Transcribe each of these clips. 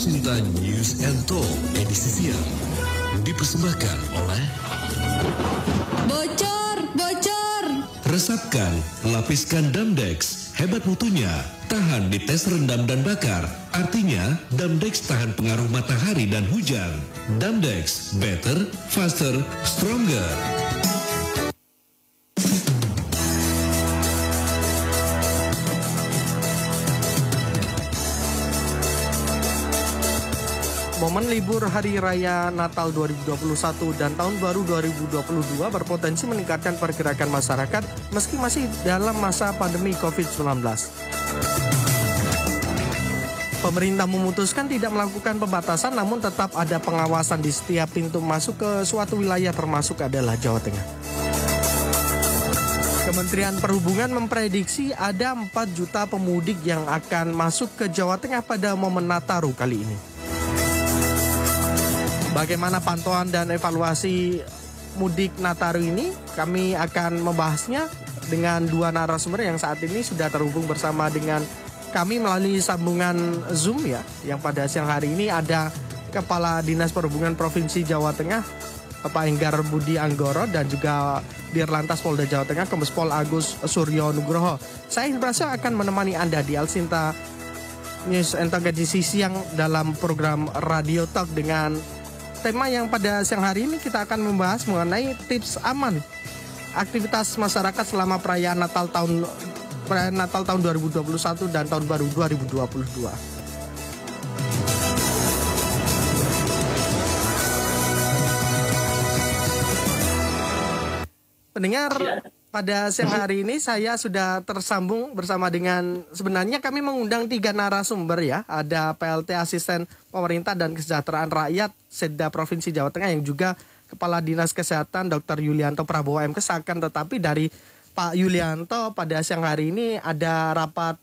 Alsinta News and Talk edisi siang dipersembahkan oleh Bocor. Resapkan, lapiskan Damdex. Hebat mutunya, tahan di tes rendam dan bakar. Artinya, Damdex tahan pengaruh matahari dan hujan. Damdex, better, faster, stronger. Momen libur Hari Raya Natal 2021 dan Tahun Baru 2022 berpotensi meningkatkan pergerakan masyarakat meski masih dalam masa pandemi COVID-19. Pemerintah memutuskan tidak melakukan pembatasan namun tetap ada pengawasan di setiap pintu masuk ke suatu wilayah termasuk adalah Jawa Tengah. Kementerian Perhubungan memprediksi ada 4 juta pemudik yang akan masuk ke Jawa Tengah pada momen Nataru kali ini. Bagaimana pantauan dan evaluasi mudik Nataru ini? Kami akan membahasnya dengan dua narasumber yang saat ini sudah terhubung bersama dengan kami melalui sambungan Zoom ya. Yang pada siang hari ini ada Kepala Dinas Perhubungan Provinsi Jawa Tengah, Bapak Enggar Budi Anggoro, dan juga Dirlantas Polda Jawa Tengah, Kombes Pol Agus Suryo Nugroho. Saya berhasil akan menemani Anda di Alsinta News and Talk edisi siang dalam program Radio Talk dengan tema yang pada siang hari ini kita akan membahas mengenai tips aman aktivitas masyarakat selama perayaan Natal tahun 2021 dan Tahun Baru 2022. Pendengar, pada siang hari ini saya sudah tersambung bersama dengan, sebenarnya kami mengundang 3 narasumber ya. Ada PLT Asisten Pemerintah dan Kesejahteraan Rakyat Setda Provinsi Jawa Tengah yang juga Kepala Dinas Kesehatan Dr. Yulianto Prabowo MKes. Akan tetapi dari Pak Yulianto pada siang hari ini ada rapat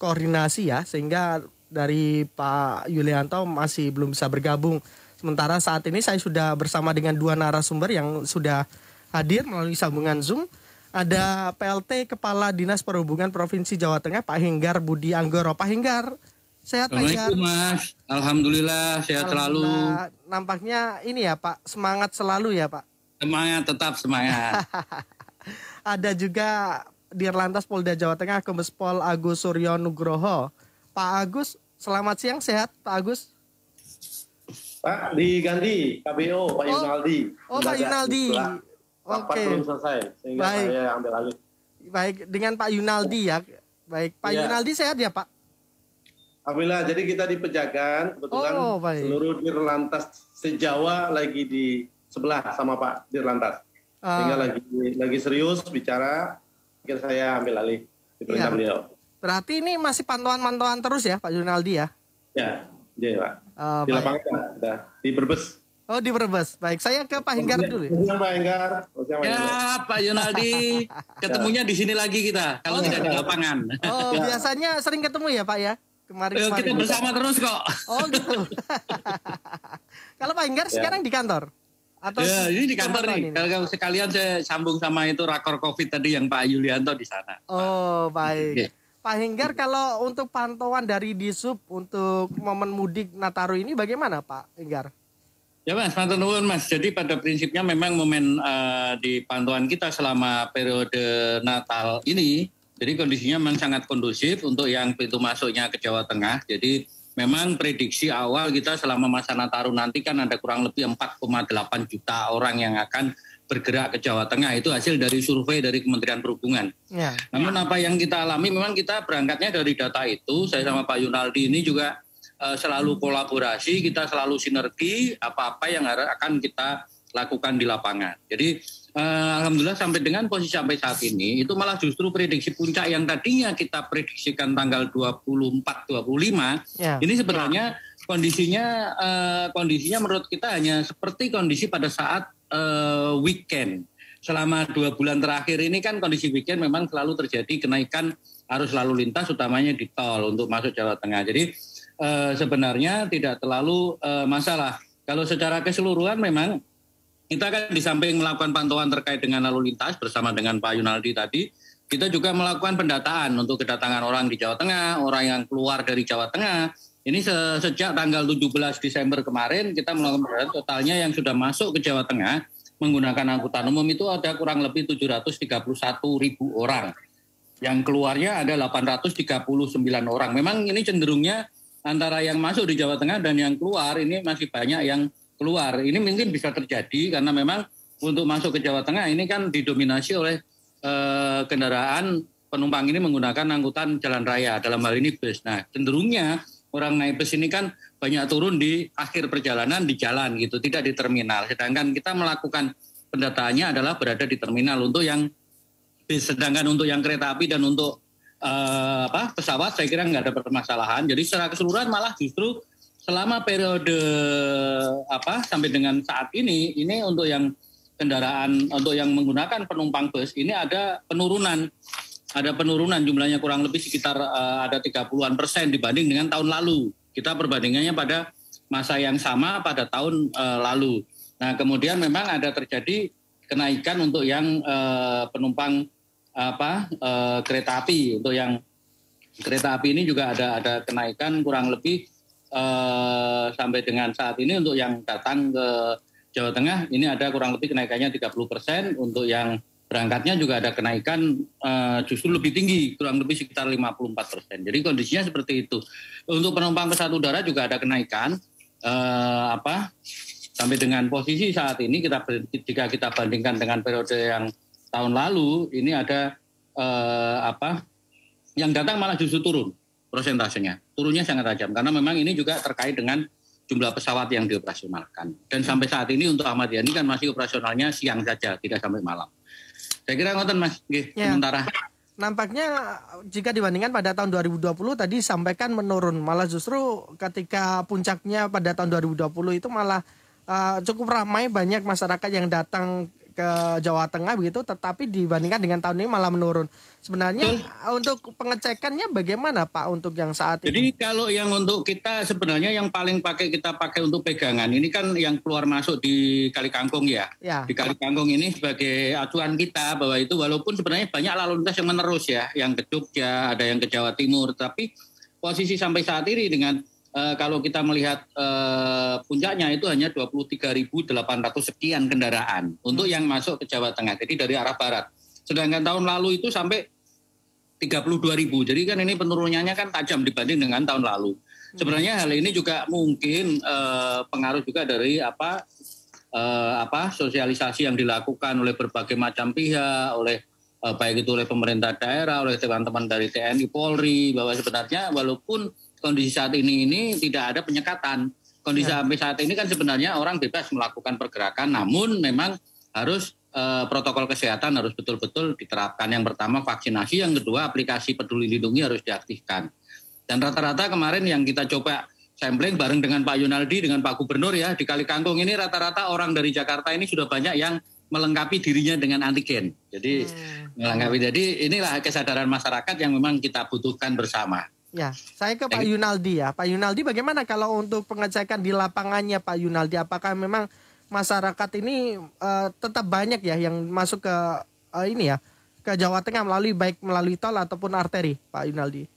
koordinasi ya, sehingga dari Pak Yulianto masih belum bisa bergabung. Sementara saat ini saya sudah bersama dengan 2 narasumber yang sudah hadir melalui sambungan Zoom. Ada PLT Kepala Dinas Perhubungan Provinsi Jawa Tengah, Pak Enggar Budi Anggoro. Pak Enggar, sehat Pak Enggar? Assalamualaikum Mas, Alhamdulillah sehat selalu. Nampaknya ini ya Pak, semangat selalu ya Pak? Semangat, tetap semangat. Ada juga Dirlantas Polda Jawa Tengah, Kombes Pol Agus Suryo Nugroho. Pak Agus, selamat siang, sehat Pak Agus? Pak, diganti KBO, Pak Yunaldi. Oh, Pak Yunaldi. Rapat belum selesai, sehingga saya ambil alih. Baik, dengan Pak Yunaldi ya. Baik, Pak Yunaldi sehat ya Pak? Alhamdulillah, jadi kita di Pejagan, kebetulan seluruh Dirlantas se-Jawa lagi di sebelah sama Pak Dirlantas. Sehingga lagi serius bicara, akhirnya saya ambil alih di perintah beliau. Berarti ini masih pantauan-pantauan terus ya Pak Yunaldi ya? Ya, iya Pak. Di lapangan, sudah di Brebes. Oh, di Brebes. Baik, saya ke Pak Enggar dulu. Pak Enggar. Ya, Pak Yunaldi. Ketemunya di sini lagi kita, kalau tidak di lapangan. Oh, biasanya sering ketemu ya Pak ya? Kemarin kita bersama terus kok. Oh, gitu. Kalau Pak Enggar sekarang di kantor? Atau ya, ini di kantor nih. Kalau sekalian saya sambung sama itu rakor COVID tadi yang Pak Yulianto di sana. Oh, baik. Okay. Pak Enggar, kalau untuk pantauan dari Disub untuk momen mudik Nataru ini bagaimana Pak Enggar? Ya Mas, matur nuwun Mas. Jadi pada prinsipnya memang momen di pantauan kita selama periode Natal ini, jadi kondisinya memang sangat kondusif untuk yang pintu masuknya ke Jawa Tengah. Jadi memang prediksi awal kita selama masa Nataru nanti kan ada kurang lebih 4,8 juta orang yang akan bergerak ke Jawa Tengah. Itu hasil dari survei dari Kementerian Perhubungan. Ya. Namun apa yang kita alami memang kita berangkatnya dari data itu. Saya sama Pak Yunaldi ini juga selalu kolaborasi, kita selalu sinergi apa-apa yang akan kita lakukan di lapangan. Jadi alhamdulillah sampai dengan posisi sampai saat ini itu malah justru prediksi puncak yang tadinya kita prediksikan tanggal 24-25 ini sebenarnya kondisinya menurut kita hanya seperti kondisi pada saat weekend. Selama 2 bulan terakhir ini kan kondisi weekend memang selalu terjadi kenaikan arus lalu lintas utamanya di tol untuk masuk Jawa Tengah. Jadi sebenarnya tidak terlalu masalah. Kalau secara keseluruhan memang kita kan di samping melakukan pantauan terkait dengan lalu lintas bersama dengan Pak Yunaldi tadi, kita juga melakukan pendataan untuk kedatangan orang di Jawa Tengah, orang yang keluar dari Jawa Tengah, Ini sejak tanggal 17 Desember kemarin kita melakukan totalnya yang sudah masuk ke Jawa Tengah menggunakan angkutan umum itu ada kurang lebih 731.000 orang. Yang keluarnya ada 839 orang. Memang ini cenderungnya antara yang masuk di Jawa Tengah dan yang keluar ini masih banyak yang keluar. Ini mungkin bisa terjadi karena memang untuk masuk ke Jawa Tengah ini kan didominasi oleh kendaraan penumpang ini menggunakan angkutan jalan raya, dalam hal ini bus. Nah, cenderungnya orang naik bus ini kan banyak turun di akhir perjalanan di jalan gitu, tidak di terminal. Sedangkan kita melakukan pendataannya adalah berada di terminal untuk yang bis. Sedangkan untuk yang kereta api dan untuk pesawat saya kira nggak ada permasalahan. Jadi secara keseluruhan malah justru selama periode sampai dengan saat ini untuk yang kendaraan untuk yang menggunakan penumpang bus ini ada penurunan. Ada penurunan jumlahnya kurang lebih sekitar ada 30% dibanding dengan tahun lalu. Kita perbandingannya pada masa yang sama pada tahun lalu. Nah, kemudian memang ada terjadi kenaikan untuk yang penumpang kereta api. Untuk yang kereta api ini juga ada kenaikan kurang lebih sampai dengan saat ini untuk yang datang ke Jawa Tengah ini ada kurang lebih kenaikannya 30%. Untuk yang berangkatnya juga ada kenaikan justru lebih tinggi, kurang lebih sekitar 54%. Jadi kondisinya seperti itu. Untuk penumpang pesawat udara juga ada kenaikan sampai dengan posisi saat ini jika kita bandingkan dengan periode yang tahun lalu ini ada yang datang malah justru turun prosentasenya. Turunnya sangat tajam karena memang ini juga terkait dengan jumlah pesawat yang dioperasionalkan. Dan sampai saat ini untuk Ahmad Yani kan masih operasionalnya siang saja, tidak sampai malam. Saya kira ngoten Mas, sementara. Nampaknya jika dibandingkan pada tahun 2020 tadi sampaikan menurun, malah justru ketika puncaknya pada tahun 2020 itu malah cukup ramai, banyak masyarakat yang datang ke Jawa Tengah begitu, tetapi dibandingkan dengan tahun ini malah menurun. Sebenarnya untuk pengecekannya bagaimana Pak untuk yang saat ini? Jadi kalau yang untuk kita sebenarnya yang paling kita pakai untuk pegangan ini kan yang keluar masuk di Kali Kangkung ya. Di Kali Kangkung ini sebagai acuan kita bahwa itu walaupun sebenarnya banyak lalu lintas yang menerus ya, yang ke Jogja, ada yang ke Jawa Timur, tapi posisi sampai saat ini dengan kalau kita melihat puncaknya itu hanya 23.800 sekian kendaraan untuk yang masuk ke Jawa Tengah, jadi dari arah barat. Sedangkan tahun lalu itu sampai 32.000. Jadi kan ini penurunannya kan tajam dibanding dengan tahun lalu. Sebenarnya hal ini juga mungkin pengaruh juga dari sosialisasi yang dilakukan oleh berbagai macam pihak, oleh baik itu oleh pemerintah daerah, oleh teman-teman dari TNI, Polri, bahwa sebenarnya walaupun kondisi saat ini tidak ada penyekatan. Kondisi sampai saat ini kan sebenarnya orang bebas melakukan pergerakan, namun memang harus protokol kesehatan harus betul-betul diterapkan. Yang pertama vaksinasi, yang kedua aplikasi Peduli Lindungi harus diaktifkan. Dan rata-rata kemarin yang kita coba sampling bareng dengan Pak Yunaldi, dengan Pak Gubernur ya, di Kali Kangkung ini rata-rata orang dari Jakarta ini sudah banyak yang melengkapi dirinya dengan antigen. Jadi jadi inilah kesadaran masyarakat yang memang kita butuhkan bersama. Ya, saya ke Pak Yunaldi ya. Pak Yunaldi, bagaimana kalau untuk pengecekan di lapangannya Pak Yunaldi? Apakah memang masyarakat ini tetap banyak ya yang masuk ke ke Jawa Tengah melalui tol ataupun arteri, Pak Yunaldi?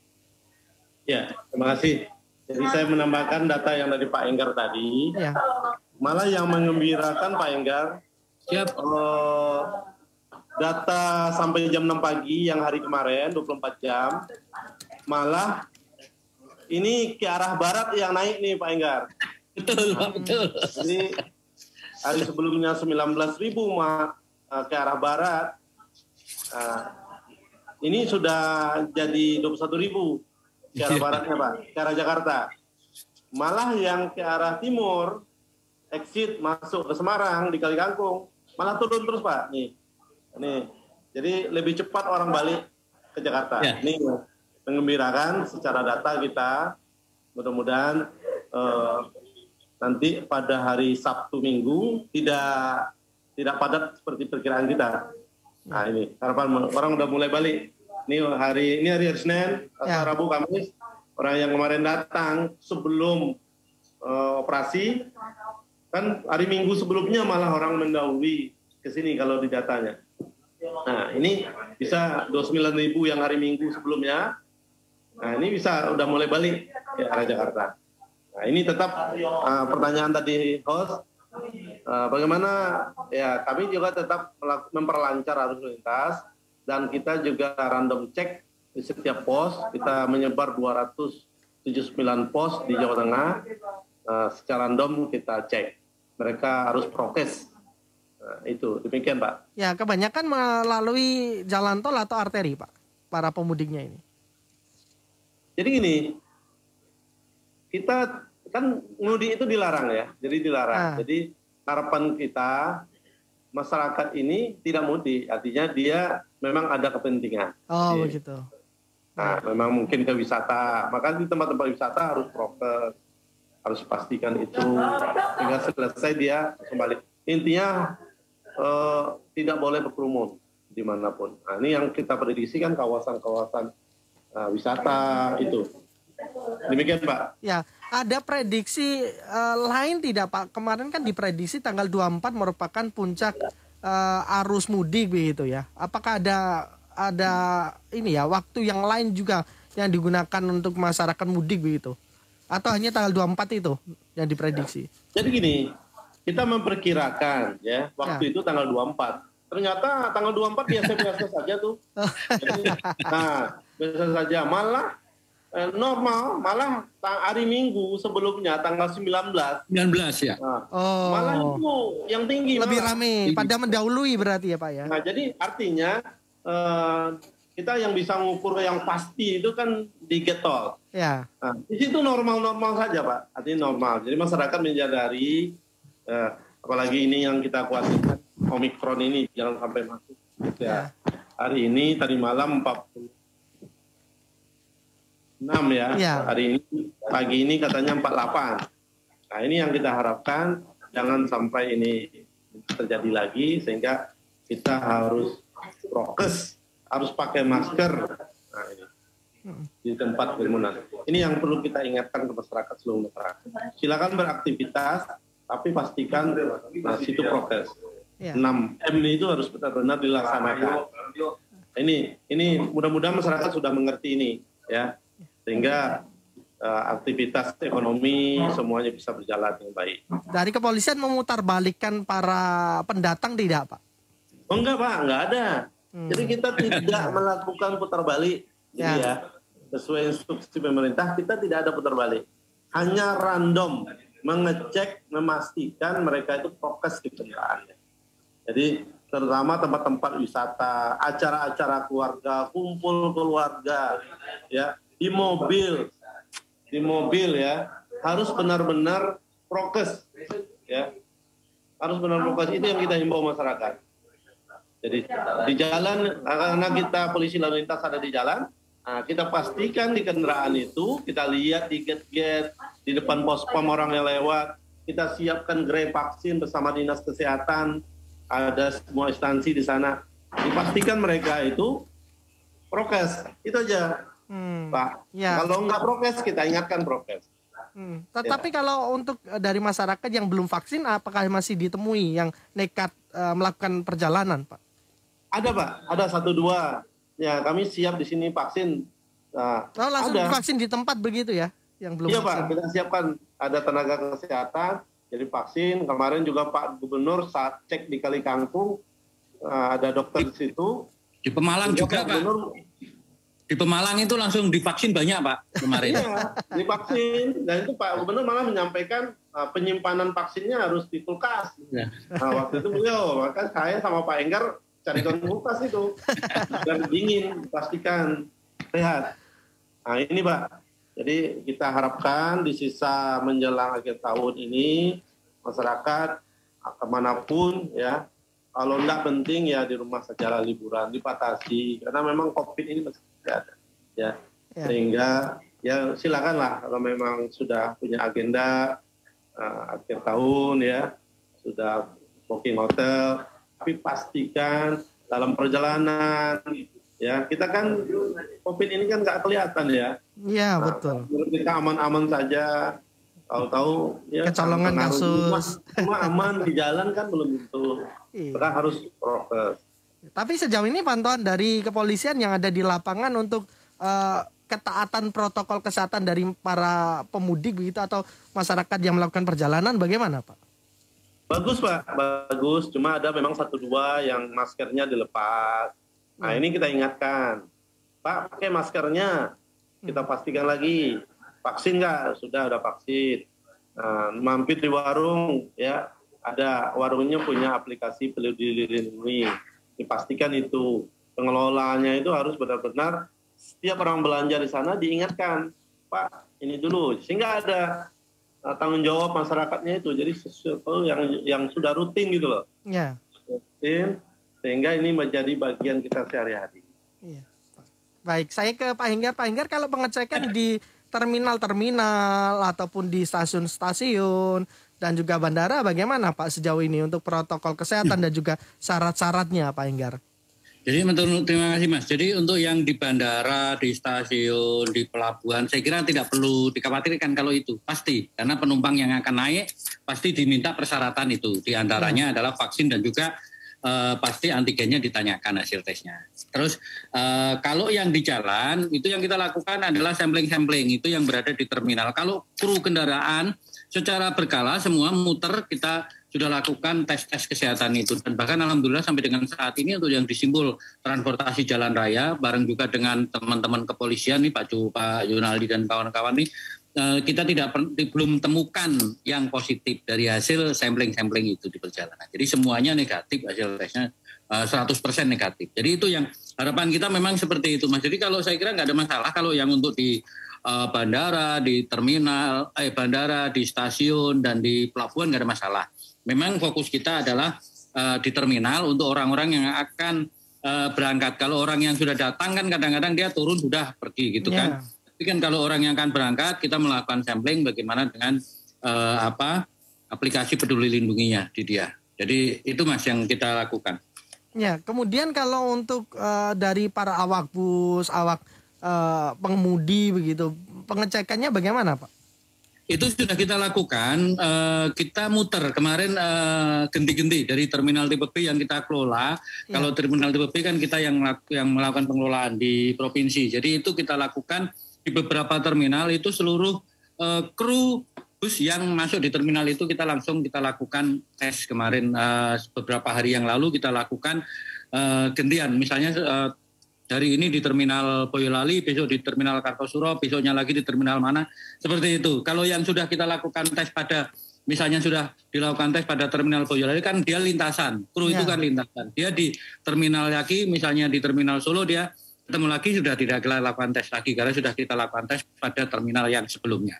Ya, terima kasih. Jadi saya menambahkan data yang dari Pak Enggar tadi. Ya. Malah yang mengembirakan Pak Enggar, data sampai jam 6 pagi yang hari kemarin 24 jam. Malah ini ke arah barat yang naik nih Pak Enggar. Betul, Pak, betul. Jadi hari sebelumnya 19.000 ke arah barat. Ini sudah jadi 21.000 ke arah baratnya Pak, ke arah Jakarta. Malah yang ke arah timur, exit masuk ke Semarang di Kali Kangkung, malah turun terus Pak. Nih. Jadi lebih cepat orang balik ke Jakarta. Ya. Nih mengembirakan secara data kita, mudah-mudahan nanti pada hari Sabtu Minggu tidak padat seperti perkiraan kita. Nah ini harapan orang udah mulai balik. Ini hari Senin, Rabu, Kamis, orang yang kemarin datang sebelum operasi, kan hari Minggu sebelumnya malah orang mendahului ke sini kalau di datanya. Nah ini bisa 29.000 yang hari Minggu sebelumnya. Nah ini udah mulai balik ke arah Jakarta. Nah ini tetap pertanyaan tadi host, bagaimana ya kami juga tetap memperlancar arus lintas dan kita juga random check di setiap pos. Kita menyebar 279 pos di Jawa Tengah, secara random kita cek. Mereka harus prokes. Nah, itu demikian Pak. Ya kebanyakan melalui jalan tol atau arteri Pak, para pemudiknya ini. Jadi gini, kita kan mudik itu dilarang ya, jadi dilarang. Jadi harapan kita masyarakat ini tidak mudik, artinya dia memang ada kepentingan. Oh begitu. Nah, memang mungkin ke wisata, maka di tempat-tempat wisata harus prokes, harus pastikan itu hingga selesai dia kembali. Intinya tidak boleh berkerumun dimanapun. Nah, ini yang kita prediksi kan kawasan-kawasan wisata itu. Demikian Pak. Ya, ada prediksi lain tidak Pak? Kemarin kan diprediksi tanggal 24 merupakan puncak arus mudik begitu ya. Apakah ada ini ya waktu yang lain juga yang digunakan untuk masyarakat mudik begitu? Atau hanya tanggal 24 itu yang diprediksi? Jadi gini, kita memperkirakan ya waktu itu tanggal 24. Ternyata tanggal 24 biasa-biasa saja tuh. Nah, biasa saja. Malah normal, malah hari Minggu sebelumnya tanggal 19 ya. Nah, malah itu yang tinggi. Lebih ramai, pada mendahului berarti ya Pak ya. Nah, jadi artinya kita yang bisa mengukur yang pasti itu kan di getol. Ya. Nah, di situ normal-normal saja Pak. Artinya normal. Jadi masyarakat menyadari apalagi ini yang kita khawatirkan Omikron ini jangan sampai masuk. Ya. Hari ini tadi malam 46 ya. Hari ini pagi ini katanya 48. Nah ini yang kita harapkan jangan sampai ini terjadi lagi sehingga kita harus prokes, harus pakai masker. Nah ini di tempat kerumunan. Ini yang perlu kita ingatkan ke masyarakat, seluruh masyarakat. Silakan beraktivitas, tapi pastikan situ prokes. 6M itu harus benar-benar dilaksanakan. Ini mudah-mudahan masyarakat sudah mengerti ini ya, sehingga aktivitas ekonomi semuanya bisa berjalan dengan baik. Dari kepolisian memutarbalikkan para pendatang tidak Pak? Oh enggak Pak, enggak ada. Jadi kita tidak melakukan putar balik, ya. Sesuai instruksi pemerintah kita tidak ada putar balik, hanya random mengecek, memastikan mereka itu prokes di kendaraannya. Jadi terutama tempat-tempat wisata, acara-acara keluarga, kumpul keluarga, ya di mobil ya harus benar-benar prokes, ya harus benar prokes. Itu yang kita himbau masyarakat. Jadi di jalan, karena kita polisi lalu lintas ada di jalan, nah, kita pastikan di kendaraan itu kita lihat di gate-gate, di depan pos-pom orang yang lewat, kita siapkan gerai vaksin bersama dinas kesehatan. Ada semua instansi di sana, dipastikan mereka itu prokes, itu aja Pak. Ya. Kalau nggak prokes kita ingatkan prokes. Tetapi kalau untuk dari masyarakat yang belum vaksin, apakah masih ditemui yang nekat melakukan perjalanan Pak? Ada Pak, ada 1-2 ya, kami siap di sini vaksin. Nah, langsung divaksin di tempat begitu ya, yang belum vaksin. Pak, kita siapkan, ada tenaga kesehatan. Jadi vaksin, kemarin juga Pak Gubernur saat cek di Kali Kangkung, ada dokter di situ. Di Pemalang juga Pak. Di Pemalang itu langsung divaksin banyak Pak kemarin. Iya, divaksin. Dan itu Pak Gubernur malah menyampaikan penyimpanan vaksinnya harus di kulkas. Ya. Nah waktu itu beliau, maka saya sama Pak Enggar carikan kulkas itu. Dan dingin, pastikan sehat. Nah ini Pak. Jadi kita harapkan di sisa menjelang akhir tahun ini masyarakat kemanapun ya, kalau tidak penting ya di rumah saja liburan, dipatasi karena memang COVID ini masih ada ya. Sehingga ya silakanlah kalau memang sudah punya agenda akhir tahun ya, sudah booking hotel, tapi pastikan dalam perjalanan ya, kita kan COVID ini kan nggak kelihatan ya. Iya betul. Kita aman-aman saja. Tahu-tahu ya kecolongan kasus. Cuma aman di jalan kan belum tentu. Kita harus prokes. Tapi sejauh ini pantauan dari kepolisian yang ada di lapangan untuk ketaatan protokol kesehatan dari para pemudik begitu atau masyarakat yang melakukan perjalanan bagaimana Pak? Bagus Pak, bagus. Cuma ada memang 1-2 yang maskernya dilepas. Nah ini kita ingatkan, Pak pakai maskernya, kita pastikan lagi. Vaksin nggak? Sudah ada vaksin. Nah, mampir di warung, ya ada warungnya punya aplikasi Peduli Lindungi. Dipastikan itu pengelolaannya itu harus benar-benar setiap orang belanja di sana diingatkan, Pak ini dulu, sehingga ada tanggung jawab masyarakatnya itu. Jadi sesuatu yang sudah rutin gitu loh. Ya. Rutin, sehingga ini menjadi bagian kita sehari-hari. Iya. Baik, saya ke Pak Henggar. Pak Henggar, kalau pengecekan di terminal-terminal ataupun di stasiun-stasiun dan juga bandara bagaimana Pak sejauh ini untuk protokol kesehatan dan juga syarat-syaratnya Pak Henggar? Jadi terima kasih Mas. Jadi untuk yang di bandara, di stasiun, di pelabuhan, saya kira tidak perlu dikhawatirkan kalau itu. Pasti, karena penumpang yang akan naik pasti diminta persyaratan itu. Di antaranya adalah vaksin dan juga pasti antigennya ditanyakan hasil tesnya. Terus kalau yang di jalan, itu yang kita lakukan adalah sampling-sampling, itu yang berada di terminal. Kalau kru kendaraan secara berkala semua muter kita sudah lakukan tes-tes kesehatan itu. Dan bahkan alhamdulillah sampai dengan saat ini untuk yang di Simbol Transportasi Jalan Raya, bareng juga dengan teman-teman kepolisian nih Pak Yunaldi dan kawan-kawan nih, kita belum temukan yang positif dari hasil sampling-sampling itu di perjalanan. Jadi semuanya negatif hasil tesnya 100% negatif. Jadi itu yang harapan kita memang seperti itu Mas. Jadi kalau saya kira nggak ada masalah kalau yang untuk di bandara, di terminal, bandara, di stasiun dan di pelabuhan nggak ada masalah. Memang fokus kita adalah di terminal untuk orang-orang yang akan berangkat. Kalau orang yang sudah datang kan kadang-kadang dia turun sudah pergi gitu kan. Tapi kan kalau orang yang akan berangkat kita melakukan sampling bagaimana dengan aplikasi Peduli Lindunginya di dia. Jadi itu Mas yang kita lakukan. Ya, kemudian kalau untuk dari para awak bus, awak pengemudi begitu, pengecekannya bagaimana Pak? Itu sudah kita lakukan, kita muter kemarin ganti-ganti dari terminal tipe B yang kita kelola. Ya. Kalau terminal tipe B kan kita yang melakukan pengelolaan di provinsi. Jadi itu kita lakukan di beberapa terminal itu seluruh kru bus yang masuk di terminal itu kita lakukan tes kemarin beberapa hari yang lalu kita lakukan gantian. Misalnya dari ini di terminal Boyolali, besok di terminal Kartosuro, besoknya lagi di terminal mana, seperti itu. Kalau yang sudah kita lakukan tes pada, misalnya sudah dilakukan tes pada terminal Boyolali kan dia lintasan, kru itu kan lintasan. Dia di terminal lagi, misalnya di terminal Solo dia ketemu lagi sudah tidak kita lakukan tes lagi karena sudah kita lakukan tes pada terminal yang sebelumnya.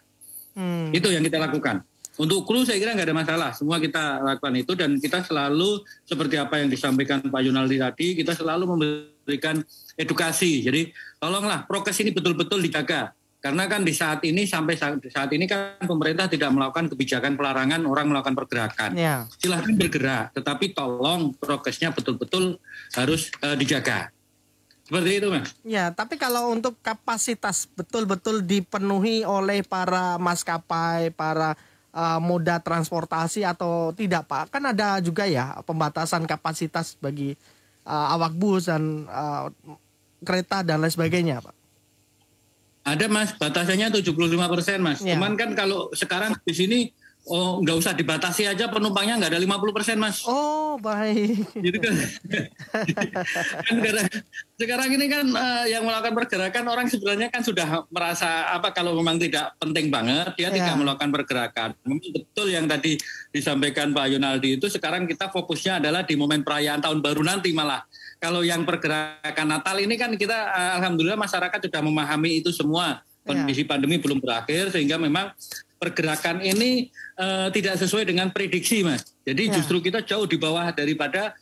Itu yang kita lakukan. Untuk kru saya kira nggak ada masalah, semua kita lakukan itu dan kita selalu seperti apa yang disampaikan Pak Yunaldi tadi, kita selalu memberikan edukasi. Jadi tolonglah prokes ini betul-betul dijaga. Karena kan di saat ini sampai saat ini kan pemerintah tidak melakukan kebijakan pelarangan orang melakukan pergerakan. Ya. Silahkan bergerak, tetapi tolong prokesnya betul-betul harus dijaga. Seperti itu Mas. Ya, tapi kalau untuk kapasitas betul-betul dipenuhi oleh para maskapai, para moda transportasi atau tidak Pak? Kan ada juga ya pembatasan kapasitas bagi awak bus dan kereta dan lain sebagainya Pak. Ada Mas, batasannya 75% Mas. Ya. Cuman kan kalau sekarang di sini nggak usah dibatasi aja penumpangnya nggak ada 50% Mas. Oh baik. Gitu kan. Kan sekarang ini kan yang melakukan pergerakan orang sebenarnya kan sudah merasa kalau memang tidak penting banget dia tidak melakukan pergerakan. Memang betul yang tadi disampaikan Pak Yunaldi itu sekarang kita fokusnya adalah di momen perayaan tahun baru nanti malah. Kalau yang pergerakan Natal ini kan kita alhamdulillah masyarakat sudah memahami itu semua. Kondisi pandemi belum berakhir sehingga memang pergerakan ini tidak sesuai dengan prediksi Mas. Jadi justru kita jauh di bawah daripada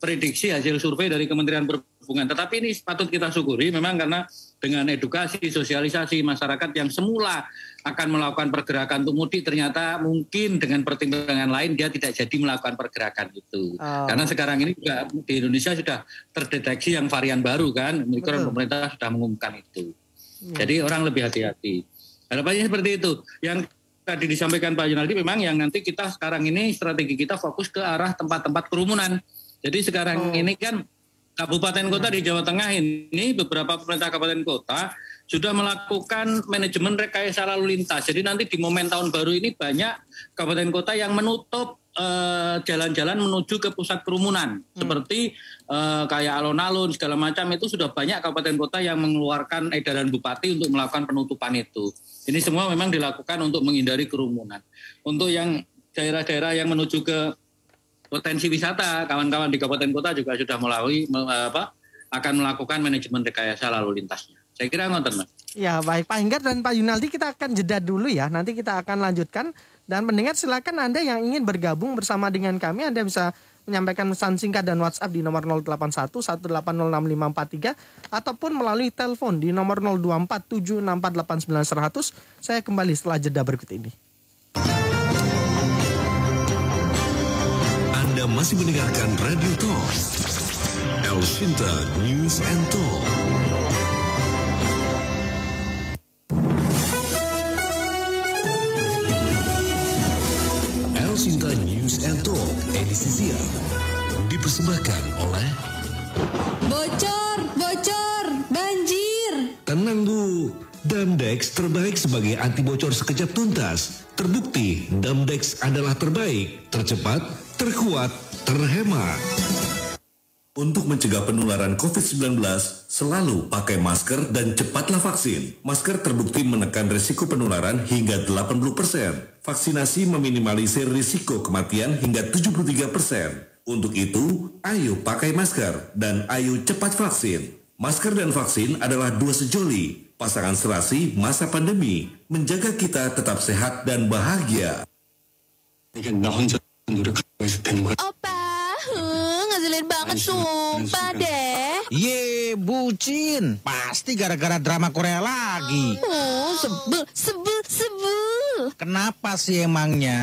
prediksi hasil survei dari Kementerian Perhubungan. Tetapi ini patut kita syukuri memang karena dengan edukasi, sosialisasi masyarakat yang semula akan melakukan pergerakan untuk mudik ternyata mungkin dengan pertimbangan lain dia tidak jadi melakukan pergerakan itu. Karena sekarang ini juga di Indonesia sudah terdeteksi yang varian baru kan. Pemerintah sudah mengumumkan itu. Jadi orang lebih hati-hati. Harapannya seperti itu. Yang tadi disampaikan Pak Yunaldi memang yang nanti kita sekarang ini strategi kita fokus ke arah tempat-tempat kerumunan. Jadi sekarang ini kan kabupaten kota di Jawa Tengah ini beberapa pemerintah kabupaten kota sudah melakukan manajemen rekayasa lalu lintas. Jadi nanti di momen tahun baru ini banyak kabupaten kota yang menutup jalan-jalan menuju ke pusat kerumunan. Seperti kayak alun-alun segala macam, itu sudah banyak kabupaten kota yang mengeluarkan edaran bupati untuk melakukan penutupan itu. Ini semua memang dilakukan untuk menghindari kerumunan. Untuk yang daerah-daerah yang menuju ke potensi wisata, kawan-kawan di kabupaten kota juga sudah melalui akan melakukan manajemen rekayasa lalu lintasnya. Saya kira ngonten, Mas. Ya, baik Pak Henggar dan Pak Yunaldi, kita akan jeda dulu ya. Nanti kita akan lanjutkan. Dan pendengar silakan Anda yang ingin bergabung bersama dengan kami, Anda bisa menyampaikan pesan singkat dan WhatsApp di nomor 081 1806543 ataupun melalui telepon di nomor 02476489100. Saya kembali setelah jeda berikut ini. Anda masih mendengarkan Radio Talk El Shinta News and Talk. El Shinta News and Talk edisi siang dipersembahkan oleh Bocor, banjir. Tenang Bu, Damdex terbaik sebagai anti bocor sekejap tuntas. Terbukti Damdex adalah terbaik, tercepat, terkuat, terhemat. Untuk mencegah penularan COVID-19, selalu pakai masker dan cepatlah vaksin. Masker terbukti menekan risiko penularan hingga 80%. Vaksinasi meminimalisir risiko kematian hingga 73%. Untuk itu, ayo pakai masker dan ayo cepat vaksin. Masker dan vaksin adalah dua sejoli, pasangan serasi masa pandemi, menjaga kita tetap sehat dan bahagia. Opa, ngeselin banget sumpah deh. Ye, bucin. Pasti gara-gara drama Korea lagi. Sebel. Kenapa sih emangnya?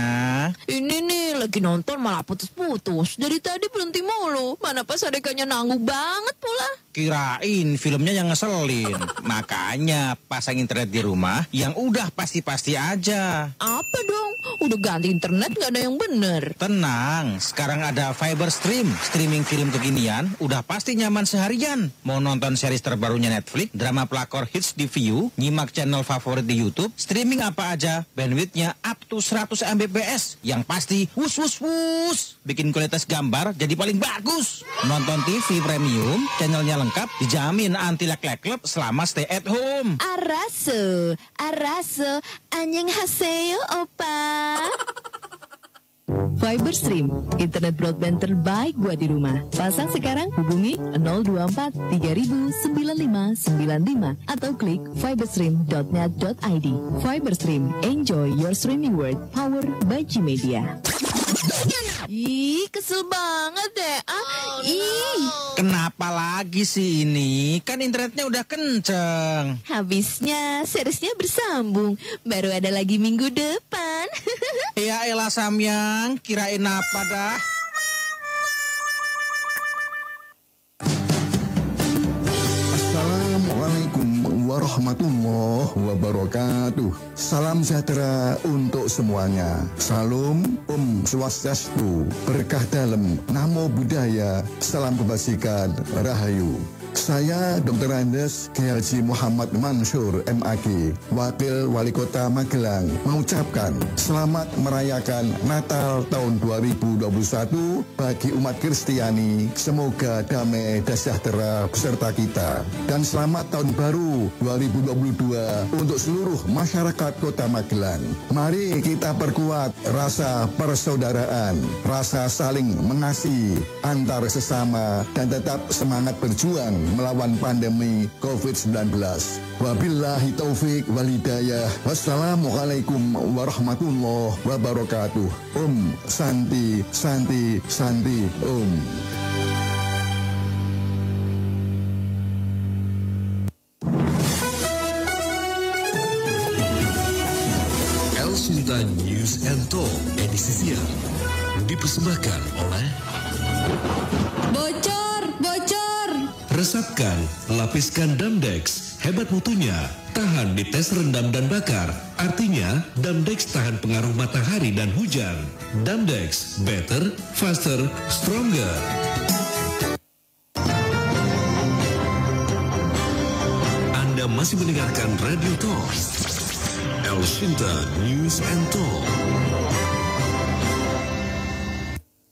Ini nih lagi nonton malah putus-putus. Dari tadi berhenti mulu. Mana pas adegannya nanggung banget pula. Kirain filmnya yang ngeselin. Makanya pasang internet di rumah yang udah pasti-pasti aja. Apa dong? Udah ganti internet gak ada yang bener. Tenang, sekarang ada Fiber Stream. Streaming film kekinian udah pasti nyaman seharian. Mau nonton series terbarunya Netflix, drama pelakor hits di Viu, nyimak channel favorit di YouTube, streaming apa aja, bandwidthnya up to 100 Mbps. Yang pasti, wus. Bikin kualitas gambar jadi paling bagus. Nonton TV premium, channelnya lengkap, dijamin anti lag-lag selama stay at home. Araso, annyeonghaseyo opa. Fiber Stream, internet broadband terbaik buat di rumah. Pasang sekarang, hubungi 024 3000 9595 atau klik fiberstream.net.id. Fiber Stream, enjoy your streaming world, powered by G-Media. Ih, kesel banget deh. Kenapa lagi sih ini? Kan internetnya udah kenceng. Habisnya seriesnya bersambung. Baru ada lagi minggu depan. Ya elah Samyang, kirain apa dah? Assalamualaikum warahmatullahi wabarakatuh. Salam sejahtera untuk semuanya. Salam Swastiastu, berkah dalam, namo buddhaya, salam kebajikan, rahayu. Saya Dr. Andes Kiai Haji Muhammad Mansur MAG, Wakil Wali Kota Magelang, mengucapkan selamat merayakan Natal tahun 2021 bagi umat Kristiani. Semoga damai dan sejahtera beserta kita. Dan selamat tahun baru 2022 untuk seluruh masyarakat Kota Magelang. Mari kita perkuat rasa persaudaraan, rasa saling mengasihi antar sesama, dan tetap semangat berjuang melawan pandemi COVID-19. Wabillahi taufik wal hidayah. Wassalamualaikum warahmatullahi wabarakatuh. Santi, Om. El Shinta News and Talk edisi siang dipersembahkan oleh Bocor. Resapkan, lapiskan Damdex, hebat mutunya, tahan di tes rendam dan bakar. Artinya, Damdex tahan pengaruh matahari dan hujan. Damdex, better, faster, stronger. Anda masih mendengarkan Radio Talk, El Shinta News and Talk.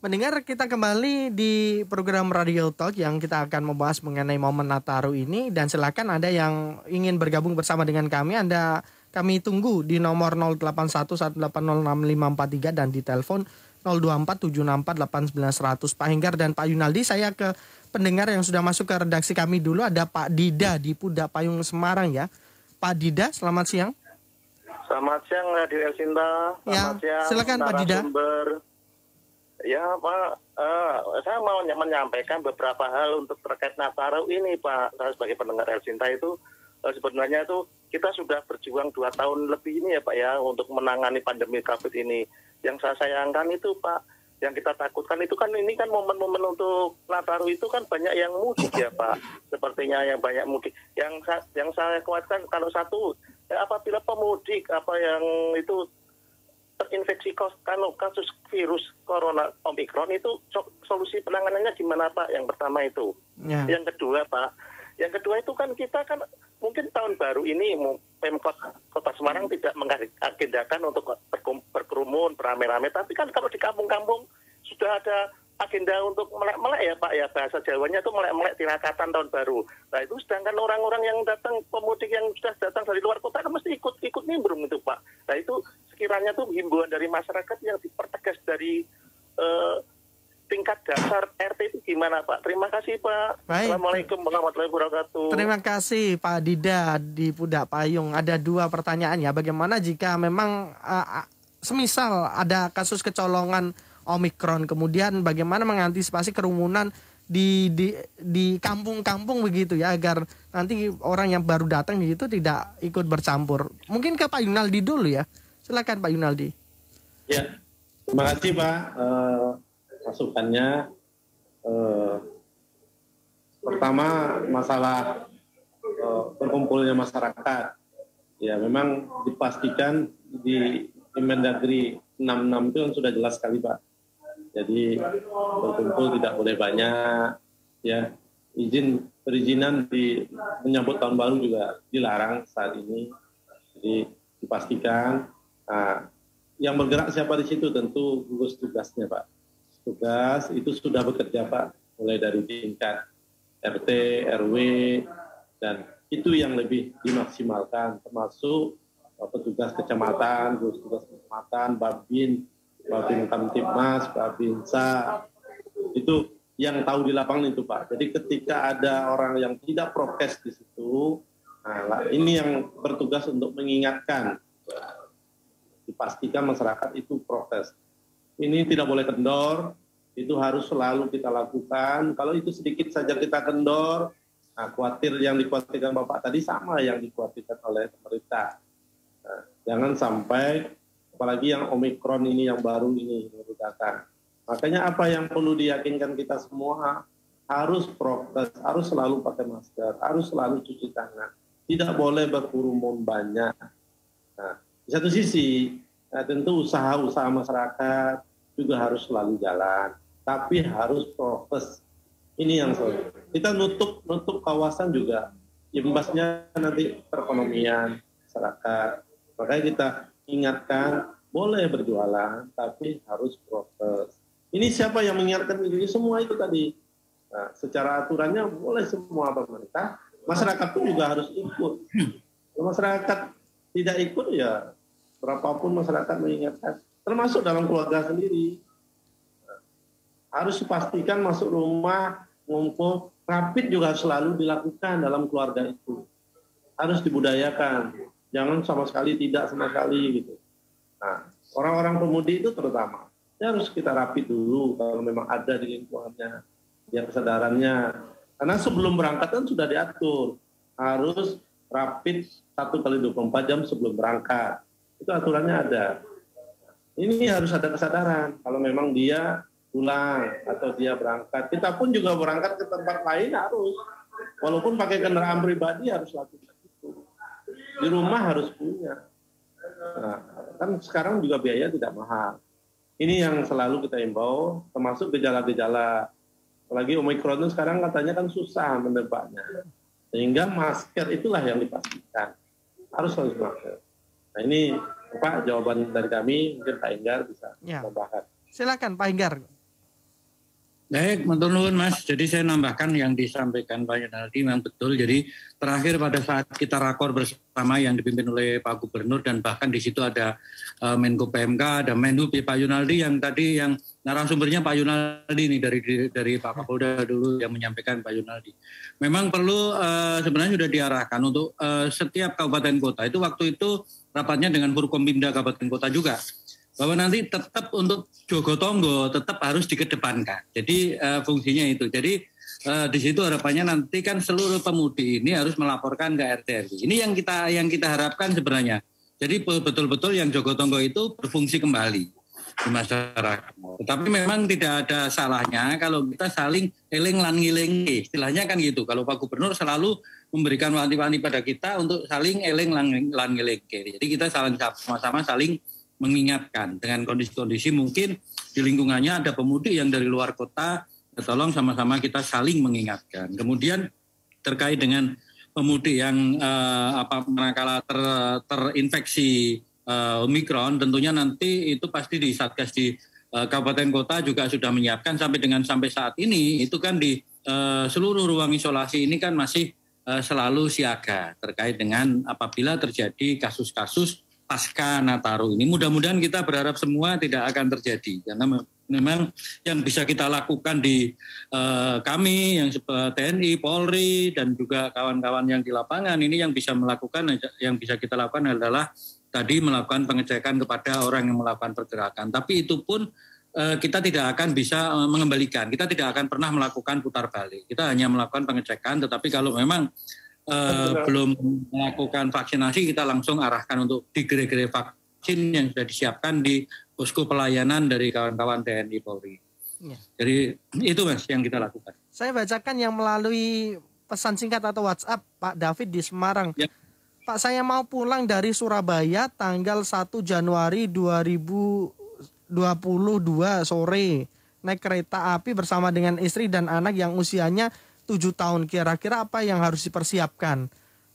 Mendengar, kita kembali di program Radio Talk yang kita akan membahas mengenai momen Nataru ini. Dan silakan ada yang ingin bergabung bersama dengan kami, kami tunggu di nomor 0811806543 dan di telepon 0247648900. Pak Henggar dan Pak Yunaldi, saya ke pendengar yang sudah masuk ke redaksi kami dulu. Ada Pak Dida di Pudak Payung, Semarang ya. Pak Dida, selamat siang. Selamat siang Radio El Shinta. Selamat siang. Silakan Pak Dida. Ya Pak, saya mau menyampaikan beberapa hal untuk terkait Nataru ini Pak. Saya sebagai pendengar El Shinta itu sebenarnya itu kita sudah berjuang 2 tahun lebih ini ya Pak ya untuk menangani pandemi COVID ini. Yang saya sayangkan itu Pak, yang kita takutkan itu kan ini kan momen-momen untuk Nataru itu kan banyak yang mudik ya Pak. Sepertinya yang banyak mudik. Yang saya khawatirkan kalau satu apabila pemudik yang itu terinfeksi kasus virus corona Omikron itu solusi penanganannya gimana Pak? Yang pertama itu. Ya. Yang kedua Pak, yang kedua itu kan kita kan mungkin tahun baru ini Pemkot Kota Semarang tidak mengagendakan untuk berkerumun beramai-ramai, tapi kan kalau di kampung-kampung sudah ada agenda untuk melek-melek ya Pak ya, bahasa Jawanya itu melek-melek tirakatan tahun baru. Nah itu sedangkan orang-orang yang datang, pemudik yang sudah datang dari luar kota kan mesti ikut nimbrung itu Pak. Nah itu sekiranya tuh himbauan dari masyarakat yang dipertegas dari tingkat dasar RT itu gimana Pak? Terima kasih Pak. Baik. Assalamualaikum warahmatullahi wabarakatuh. Terima kasih Pak Dida di Pudak Payung. Ada 2 pertanyaan ya. Bagaimana jika memang semisal ada kasus kecolongan Omikron, kemudian bagaimana mengantisipasi kerumunan di kampung-kampung begitu ya, agar nanti orang yang baru datang gitu tidak ikut bercampur. Mungkin ke Pak Yunaldi dulu ya. Silakan Pak Yunaldi. Ya, terima kasih Pak masukannya. Pertama masalah berkumpulnya masyarakat. Ya memang dipastikan di Mendagri 66 itu yang sudah jelas sekali Pak. Jadi berkumpul tidak boleh banyak, ya. Perizinan di menyambut tahun baru juga dilarang saat ini. Jadi dipastikan. Nah, yang bergerak siapa di situ tentu gugus tugasnya Pak. Tugas itu sudah bekerja Pak, mulai dari tingkat RT, RW, dan itu yang lebih dimaksimalkan, termasuk petugas kecamatan, gugus tugas kecamatan, Babin Kamtibmas, Babinsa, itu yang tahu di lapangan itu Pak. Jadi ketika ada orang yang tidak prokes di situ, nah ini yang bertugas untuk mengingatkan, dipastikan masyarakat itu prokes. Ini tidak boleh kendor, itu harus selalu kita lakukan. Kalau itu sedikit saja kita kendor, nah yang dikhawatirkan Bapak tadi sama yang dikhawatirkan oleh pemerintah. Nah, jangan sampai apalagi yang Omikron ini yang baru ini meredakan. Makanya apa yang perlu diyakinkan kita semua, harus prokes, harus selalu pakai masker, harus selalu cuci tangan, tidak boleh berkerumun banyak. Nah, di satu sisi tentu usaha-usaha masyarakat juga harus selalu jalan, tapi harus prokes. Ini yang soal. Kita nutup kawasan juga, imbasnya nanti perekonomian masyarakat. Makanya kita ingatkan, boleh berjualan, tapi harus prokes. Ini siapa yang mengingatkan ini? Semua itu tadi. Nah, secara aturannya boleh semua pemerintah, masyarakat pun juga harus ikut. Kalau masyarakat tidak ikut ya, berapapun masyarakat mengingatkan, termasuk dalam keluarga sendiri. Nah, harus dipastikan masuk rumah, ngumpul, rapid juga selalu dilakukan dalam keluarga itu. Harus dibudayakan. Jangan sama sekali tidak sama sekali gitu. Nah, orang-orang pemudi itu terutama harus kita rapid dulu kalau memang ada di lingkungannya, dia kesadarannya. Karena sebelum berangkat kan sudah diatur harus rapid 1x24 jam sebelum berangkat. Itu aturannya ada. Ini harus ada kesadaran kalau memang dia pulang atau dia berangkat. Kita pun juga berangkat ke tempat lain harus, walaupun pakai kendaraan pribadi harus lakukan. Di rumah harus punya. Nah, kan sekarang juga biaya tidak mahal. Ini yang selalu kita imbau, termasuk gejala-gejala. Apalagi Omikron itu sekarang katanya kan susah menebaknya. Sehingga masker itulah yang dipastikan. dilakukan. Harus masker. Nah ini Pak jawaban dari kami, mungkin Pak Enggar bisa tambahkan. Silakan Pak Enggar. Baik, matur nuwun Mas. Jadi saya nambahkan yang disampaikan Pak Yunardi memang betul. Jadi terakhir pada saat kita rakor bersama yang dipimpin oleh Pak Gubernur dan bahkan di situ ada Menko PMK, ada Menhub Pak Yunardi yang tadi yang narasumbernya Pak Yunardi ini dari Pak Kapolda dulu yang menyampaikan Pak Yunardi. Memang perlu sebenarnya sudah diarahkan untuk setiap kabupaten kota itu waktu itu rapatnya dengan Forkompimda kabupaten kota juga. Bahwa nanti tetap untuk Jogotongo tetap harus dikedepankan. Jadi fungsinya itu. Jadi di situ harapannya nanti kan seluruh pemudi ini harus melaporkan ke RT RW. Ini yang kita harapkan sebenarnya. Jadi betul-betul yang Jogotongo itu berfungsi kembali di masyarakat. Tetapi memang tidak ada salahnya kalau kita saling eling lan ngiling. Istilahnya kan gitu. Kalau Pak Gubernur selalu memberikan wanti-wanti pada kita untuk saling eling lan ngiling. Jadi kita sama-sama saling mengingatkan dengan kondisi-kondisi mungkin di lingkungannya ada pemudik yang dari luar kota, tolong sama-sama kita saling mengingatkan. Kemudian terkait dengan pemudik yang manakala terinfeksi Omikron, tentunya nanti itu pasti di Satgas di kabupaten kota juga sudah menyiapkan sampai saat ini itu kan di seluruh ruang isolasi ini kan masih selalu siaga terkait dengan apabila terjadi kasus-kasus pasca Nataru ini. Mudah-mudahan kita berharap semua tidak akan terjadi karena memang yang bisa kita lakukan di kami yang TNI, Polri dan juga kawan-kawan yang di lapangan ini yang bisa kita lakukan adalah tadi melakukan pengecekan kepada orang yang melakukan pergerakan. Tapi itu pun kita tidak akan bisa mengembalikan. Kita tidak akan pernah melakukan putar balik. Kita hanya melakukan pengecekan, tetapi kalau memang belum melakukan vaksinasi kita langsung arahkan untuk digere-gere vaksin yang sudah disiapkan di posko pelayanan dari kawan-kawan TNI Polri. Ya. Jadi itu Mas yang kita lakukan. Saya bacakan yang melalui pesan singkat atau WhatsApp Pak David di Semarang. Ya. Pak, saya mau pulang dari Surabaya tanggal 1 Januari 2022 sore. Naik kereta api bersama dengan istri dan anak yang usianya 7 tahun. Kira-kira apa yang harus dipersiapkan?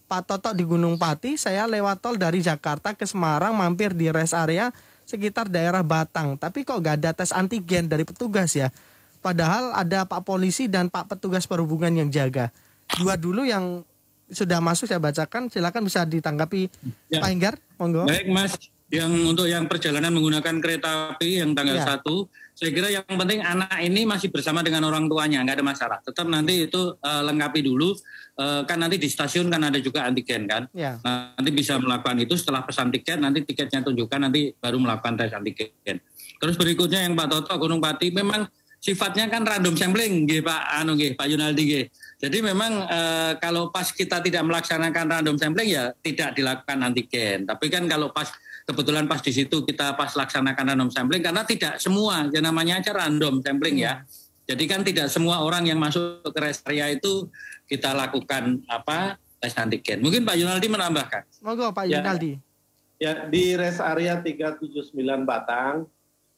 Pak Toto di Gunung Pati, saya lewat tol dari Jakarta ke Semarang, mampir di rest area sekitar daerah Batang. Tapi kok gak ada tes antigen dari petugas ya? Padahal ada Pak Polisi dan Pak Petugas Perhubungan yang jaga. Dua dulu yang sudah masuk saya bacakan, silakan bisa ditanggapi ya. Pak Enggar, monggo. Baik Mas, untuk yang perjalanan menggunakan kereta api yang tanggal 1, saya kira yang penting anak ini masih bersama dengan orang tuanya, nggak ada masalah. Tetap nanti itu lengkapi dulu, kan nanti di stasiun kan ada juga antigen kan. Ya. Nanti bisa melakukan itu setelah pesan tiket, nanti tiketnya tunjukkan, nanti baru melakukan tes antigen. Terus berikutnya yang Pak Toto Gunung Pati, memang sifatnya kan random sampling, Pak Yunaldi. Jadi memang kalau pas kita tidak melaksanakan random sampling ya tidak dilakukan antigen. Tapi kan kalau kebetulan pas di situ kita pas laksanakan random sampling karena tidak semua, ya namanya aja random sampling ya. Jadi kan tidak semua orang yang masuk ke rest area itu kita lakukan tes antigen. Mungkin Pak Yunaldi menambahkan. Monggo Pak Yunaldi. Ya di rest area 379 Batang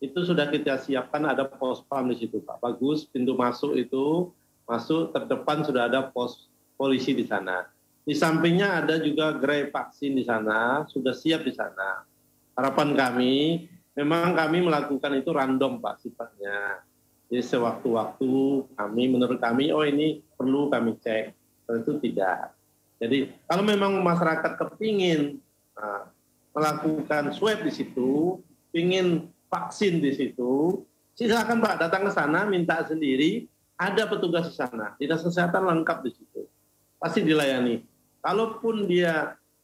itu sudah kita siapkan ada pospam di situ Pak. Bagus, pintu masuk itu masuk terdepan sudah ada pos polisi di sana. Di sampingnya ada juga gerai vaksin di sana, sudah siap di sana. Harapan kami, memang kami melakukan itu random Pak sifatnya. Jadi sewaktu-waktu menurut kami, ini perlu kami cek. Tentu tidak. Jadi kalau memang masyarakat kepingin melakukan swab di situ, ingin vaksin di situ, silakan Pak datang ke sana, minta sendiri, ada petugas di sana, dinas kesehatan lengkap di situ, pasti dilayani. Kalaupun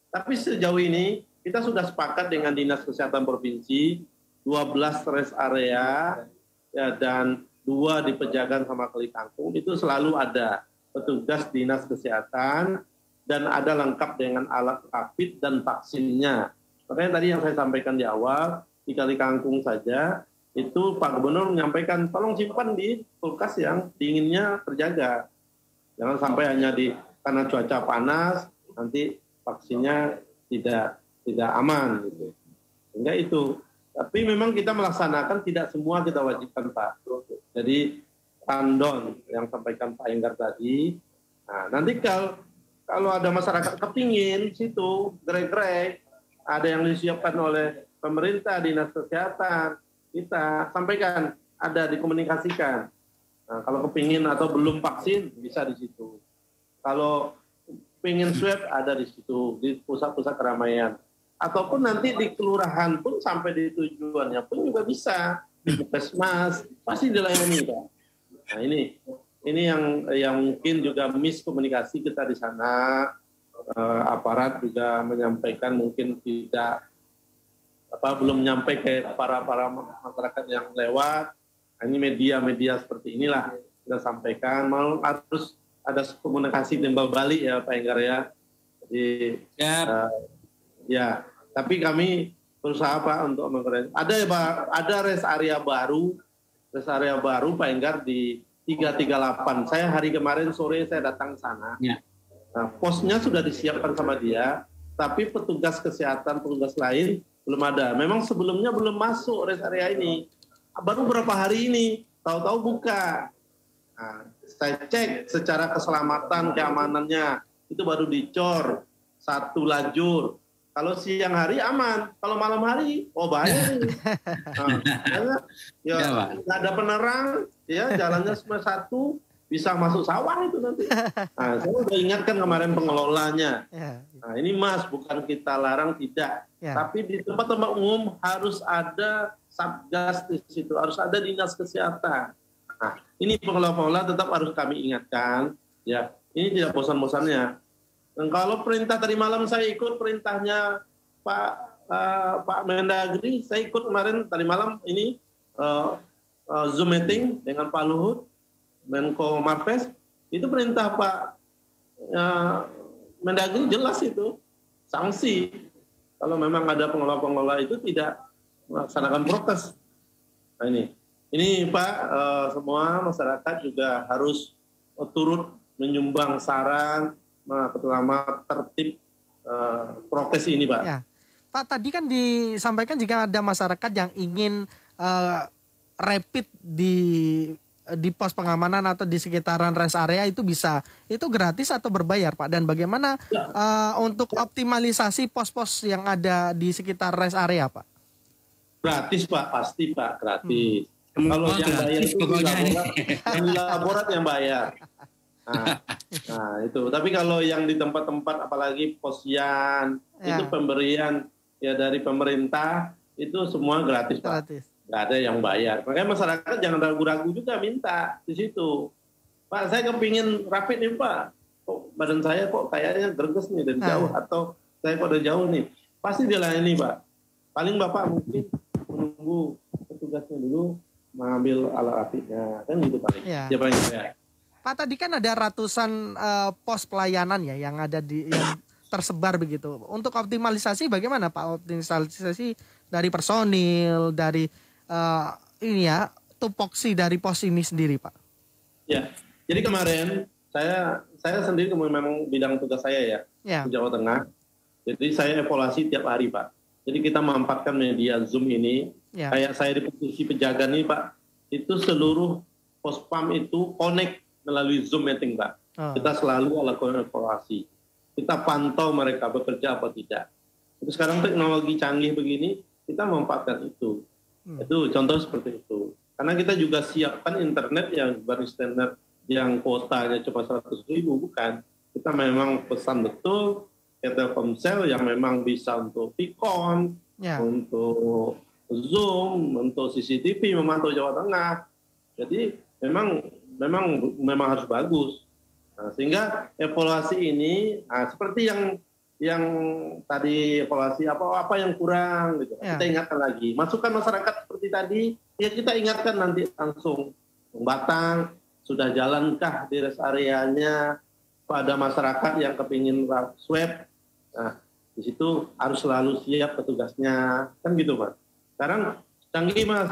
tapi sejauh ini kita sudah sepakat dengan dinas kesehatan provinsi, 12 rest area ya, dan 2 di Pejagan sama Kali Kangkung itu selalu ada petugas dinas kesehatan dan ada lengkap dengan alat rapid dan vaksinnya. Makanya tadi yang saya sampaikan di awal, di Kali Kangkung saja, itu Pak Gubernur menyampaikan tolong simpan di kulkas yang dinginnya terjaga. Jangan sampai hanya karena cuaca panas, nanti vaksinnya tidak aman. Gitu. Sehingga itu. Tapi memang kita melaksanakan tidak semua kita wajibkan Pak. Jadi rundown yang sampaikan Pak Enggar tadi. Nah, nanti kalau kalau ada masyarakat kepingin situ grek-grek, ada yang disiapkan oleh pemerintah, dinas kesehatan, kita sampaikan, ada dikomunikasikan. Nah, kalau kepingin atau belum vaksin bisa di situ. Kalau pengen swab ada di situ, di pusat-pusat keramaian. Ataupun nanti di kelurahan pun sampai di tujuannya pun juga bisa. Di puskesmas pasti dilayani, Pak. Nah ini yang mungkin juga miskomunikasi kita di sana. Aparat juga menyampaikan mungkin tidak belum nyampe ke para masyarakat yang lewat. Ini media seperti inilah kita sampaikan. Mau harus ada komunikasi timbal balik ya Pak Enggar ya. Jadi ya, tapi kami berusaha Pak untuk ada rest area baru Pak Enggar di 338. Saya hari kemarin sore saya datang ke sana. Ya. Nah, posnya sudah disiapkan sama dia, tapi petugas kesehatan, petugas lain belum ada. Memang sebelumnya belum masuk rest area ini. Baru berapa hari ini, tahu-tahu buka. Nah, saya cek secara keselamatan, keamanannya, itu baru dicor 1 lajur. Kalau siang hari aman, kalau malam hari, bahaya nih. Nah, nggak ada penerang, ya jalannya cuma 1, bisa masuk sawah itu nanti. Nah, saya udah ingatkan kemarin pengelolanya. Nah, ini Mas, bukan kita larang tidak. Tapi di tempat-tempat umum harus ada satgas di situ, harus ada dinas kesehatan. Nah, ini pengelola tetap harus kami ingatkan. Ya, ini tidak bosan-bosannya. Dan kalau perintah tadi malam saya ikut perintahnya Pak Mendagri, saya ikut kemarin tadi malam ini Zoom meeting dengan Pak Luhut, Menko Marves, itu perintah Pak Mendagri jelas itu, sanksi. Kalau memang ada pengelola-pengelola itu tidak melaksanakan prokes. Nah ini Pak, semua masyarakat juga harus turut menyumbang saran, terutama tertib prokes ini Pak. Ya. Pak, tadi kan disampaikan jika ada masyarakat yang ingin rapid di pos pengamanan atau di sekitaran rest area itu bisa. Itu gratis atau berbayar Pak? Dan bagaimana untuk optimalisasi pos-pos yang ada di sekitar rest area Pak? Gratis Pak, pasti Pak, gratis. Kalau yang bayar itu di laborat yang bayar. Nah itu. Tapi kalau yang di tempat-tempat apalagi posyan, itu pemberian ya dari pemerintah, itu semua gratis Pak. Gratis. Nggak ada yang bayar. Makanya masyarakat jangan ragu-ragu juga minta di situ. Pak, saya kepingin rapid nih Pak. Kok badan saya kok kayaknya gerges nih dari jauh, atau saya kok dari jauh nih. Pasti dilayani Pak. Paling Bapak mungkin menunggu petugasnya dulu mengambil alat rapidnya. Kan gitu paling. Ya. Pak, tadi kan ada ratusan pos pelayanan ya yang ada yang tersebar begitu. Untuk optimalisasi bagaimana Pak? Optimalisasi dari personil, dari tupoksi dari pos ini sendiri Pak. Ya, jadi kemarin saya sendiri memang bidang tugas saya di Jawa Tengah. Jadi saya evaluasi tiap hari Pak. Jadi kita memanfaatkan media Zoom ini. Kayak saya di posisi penjaga nih Pak, itu seluruh pos PAM itu connect melalui Zoom meeting Pak. Kita selalu lakukan evaluasi. Kita pantau mereka bekerja apa tidak. Terus sekarang teknologi canggih begini, kita memanfaatkan itu. Itu contoh seperti itu. Karena kita juga siapkan internet yang baru standar, yang kuotanya cuma 100.000, bukan. Kita memang pesan betul ke Telkomsel yang memang bisa untuk Vicon, untuk Zoom, untuk CCTV memantau Jawa Tengah. Jadi memang harus bagus. Nah, sehingga evaluasi ini seperti yang tadi evaluasi apa yang kurang gitu. Kita ingatkan lagi. Masukan masyarakat seperti tadi, ya kita ingatkan nanti langsung. Batang sudah jalankah di rest areanya pada masyarakat yang kepingin swab. Nah, di situ harus selalu siap petugasnya. Kan gitu, Mas. Sekarang canggih Mas,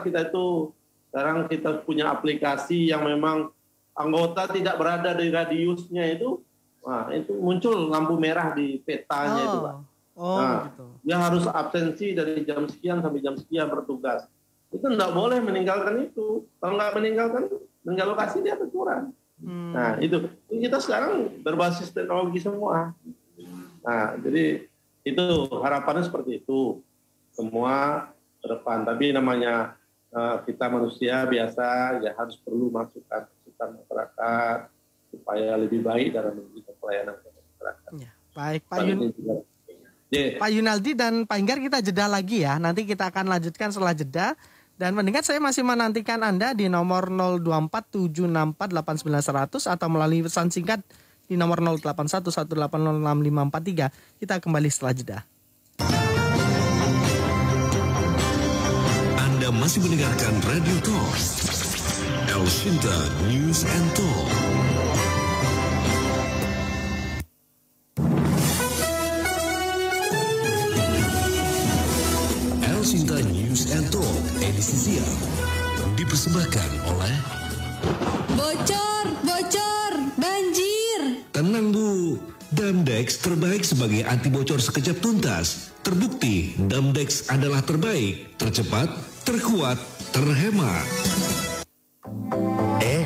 sekarang kita punya aplikasi yang memang anggota tidak berada di radiusnya itu. Nah, itu muncul lampu merah di petanya itu, Pak. Gitu. Dia harus absensi dari jam sekian sampai jam sekian bertugas. Itu tidak boleh meninggalkan itu. Kalau nggak meninggalkan lokasi dia berkurang. Nah itu kita sekarang berbasis teknologi semua. Nah jadi itu harapannya seperti itu semua ke depan. Tapi namanya kita manusia biasa ya harus perlu masukan masyarakat supaya lebih baik dalam memberikan pelayanan ke masyarakat. Ya, baik Pak Yunaldi dan Pak Enggar, kita jeda lagi ya. Nanti kita akan lanjutkan setelah jeda. Dan mendengar saya masih menantikan Anda di nomor 02476489100 atau melalui pesan singkat di nomor 0811806543. Kita kembali setelah jeda. Anda masih mendengarkan Radio Talk El Sinta News and Talk. El Sinta News and Talk edisi siang dipersembahkan oleh Bocor, banjir. Tenang Bu, Damdex terbaik sebagai anti bocor sekejap tuntas. Terbukti Damdex adalah terbaik, tercepat, terkuat, terhemat.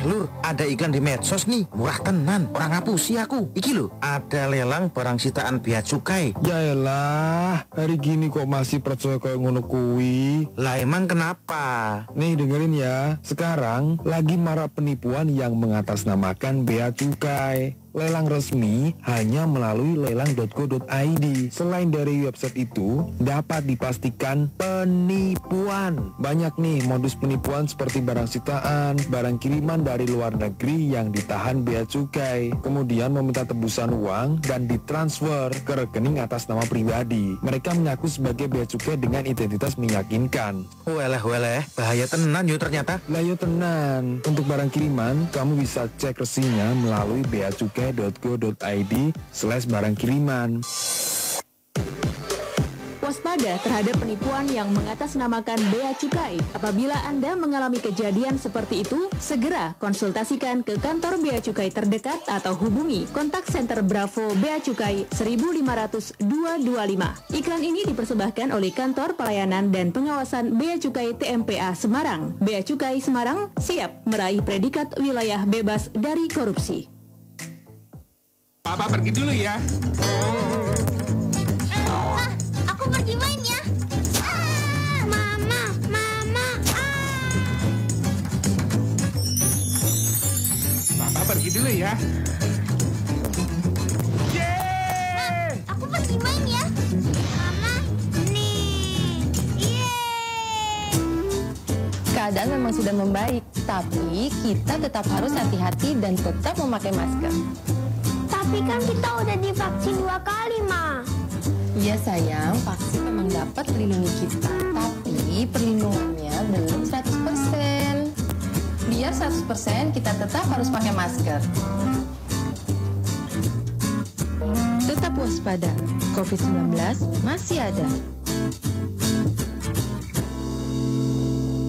Lur, ada iklan di medsos nih, murah tenan, orang ngapusi aku. Iki lho, ada lelang barang sitaan bea cukai. Yaelah, hari gini kok masih percaya kayak ngono kuwi. Lah emang kenapa? Nih dengerin ya, sekarang lagi marak penipuan yang mengatasnamakan bea cukai. Lelang resmi hanya melalui lelang.co.id. Selain dari website itu, dapat dipastikan penipuan. Banyak nih modus penipuan seperti barang sitaan, barang kiriman dari luar negeri yang ditahan bea cukai, kemudian meminta tebusan uang dan ditransfer ke rekening atas nama pribadi. Mereka mengaku sebagai bea cukai dengan identitas meyakinkan. Weleh, bahaya tenan yo ternyata. Lah yo tenan. Untuk barang kiriman, kamu bisa cek resinya melalui beacukai.co.id/barang kiriman. Waspada terhadap penipuan yang mengatasnamakan bea cukai. Apabila Anda mengalami kejadian seperti itu, segera konsultasikan ke kantor bea cukai terdekat atau hubungi kontak center Bravo Bea Cukai 1500225. Iklan ini dipersembahkan oleh Kantor Pelayanan dan Pengawasan Bea Cukai TMPA Semarang. Bea Cukai Semarang siap meraih predikat wilayah bebas dari korupsi. Papa pergi dulu ya. Aku pergi main ya. Mama. Papa pergi dulu ya. Aku pergi main ya. Mama, nih. Keadaan memang sudah membaik, tapi kita tetap harus hati-hati dan tetap memakai masker. Tapi kan kita udah divaksin 2 kali, Ma. Iya sayang, vaksin memang dapat melindungi kita, tapi perlindungannya belum 100%. Biar 100% kita tetap harus pakai masker. Tetap waspada, COVID-19 masih ada.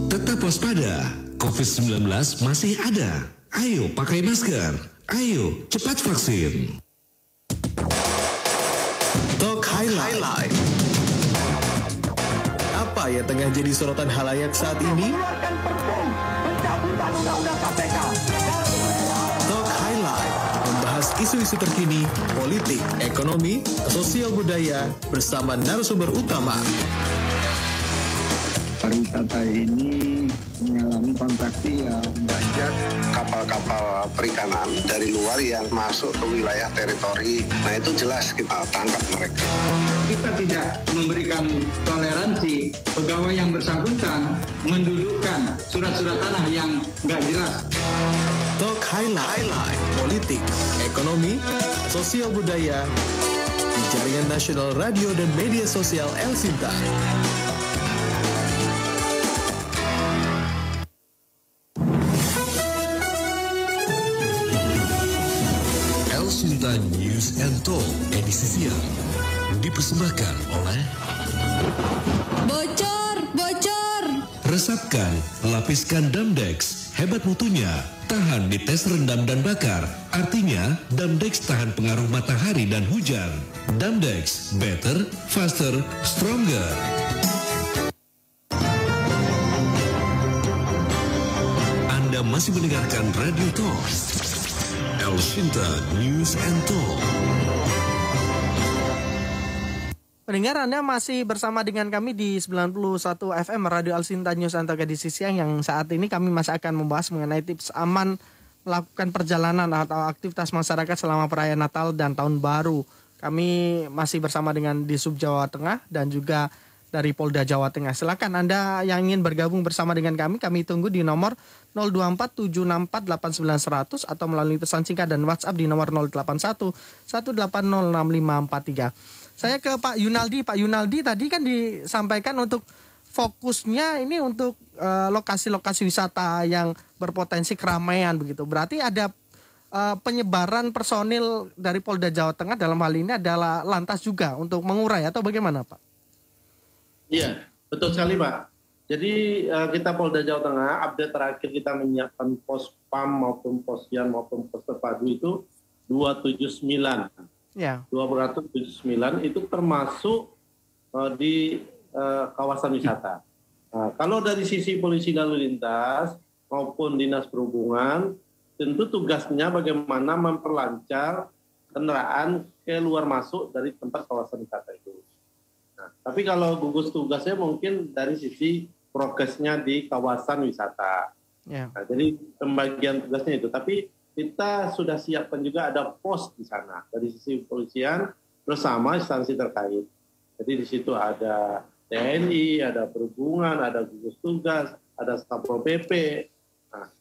Tetap waspada, COVID-19 masih ada. Ayo pakai masker. Ayo cepat vaksin. Talk Highlight. Apa yang tengah jadi sorotan halayak saat ini? Talk Highlight membahas isu-isu terkini, politik, ekonomi, sosial budaya bersama narasumber utama. Pariwisata ini mengalami kontraksi yang banyak. Kapal-kapal perikanan dari luar yang masuk ke wilayah teritori, nah itu jelas kita tangkap mereka. Kita tidak memberikan toleransi pegawai yang bersangkutan mendudukkan surat-surat tanah yang nggak jelas. Talk Highlight, politik, ekonomi, sosial budaya di jaringan nasional radio dan media sosial El Sinta. Sinta News and Talk edisi siang dipersembahkan oleh Bocor. Resapkan, lapiskan Damdex, hebat mutunya, tahan di tes rendam dan bakar. Artinya, Damdex tahan pengaruh matahari dan hujan. Damdex, better, faster, stronger. Anda masih mendengarkan Radio Talk El Shinta News and Talk. Pendengar, Anda masih bersama dengan kami di 91 FM Radio El Shinta News and Talk edisi siang, yang saat ini kami masih akan membahas mengenai tips aman melakukan perjalanan atau aktivitas masyarakat selama perayaan Natal dan Tahun Baru. Kami masih bersama dengan Disub Jawa Tengah dan juga dari Polda Jawa Tengah. Silakan Anda yang ingin bergabung bersama dengan kami tunggu di nomor 024 764 8900 atau melalui pesan singkat dan WhatsApp di nomor 081 1806543. Saya ke Pak Yunaldi. Pak Yunaldi, tadi kan disampaikan untuk fokusnya ini untuk lokasi-lokasi wisata yang berpotensi keramaian begitu. Berarti ada penyebaran personil dari Polda Jawa Tengah dalam hal ini adalah lantas juga untuk mengurai atau bagaimana, Pak? Iya, betul sekali, Pak. Jadi kita Polda Jawa Tengah, update terakhir kita menyiapkan pos PAM maupun pos Yan maupun pos terpadu itu 279. Ya. 279 itu termasuk di kawasan wisata. Nah, kalau dari sisi polisi lalu lintas maupun dinas perhubungan, tentu tugasnya bagaimana memperlancar kendaraan keluar masuk dari tempat kawasan wisata itu. Nah, tapi kalau gugus tugasnya mungkin dari sisi prokesnya di kawasan wisata. Ya. Nah, jadi pembagian tugasnya itu. Tapi kita sudah siapkan juga ada pos di sana dari sisi kepolisian bersama instansi terkait. Jadi di situ ada TNI, ada perhubungan, ada gugus tugas, ada Satpol PP. Nah,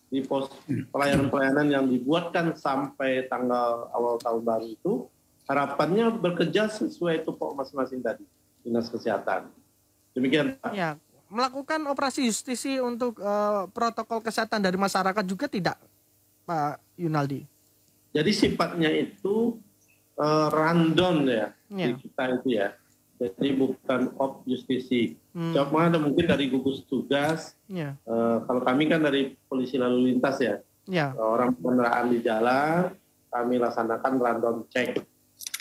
di pos pelayanan-pelayanan yang dibuatkan sampai tanggal awal tahun baru itu, harapannya bekerja sesuai tupok masing-masing tadi, dinas kesehatan. Demikian, Pak. Ya, melakukan operasi justisi untuk protokol kesehatan dari masyarakat juga tidak, Pak Yunaldi? Jadi sifatnya itu rundown ya, di kita itu ya. Jadi bukan op justisi. Cuma ada mungkin dari gugus tugas. Kalau kami kan dari polisi lalu lintas ya. Orang kendaraan di jalan, kami laksanakan rundown cek.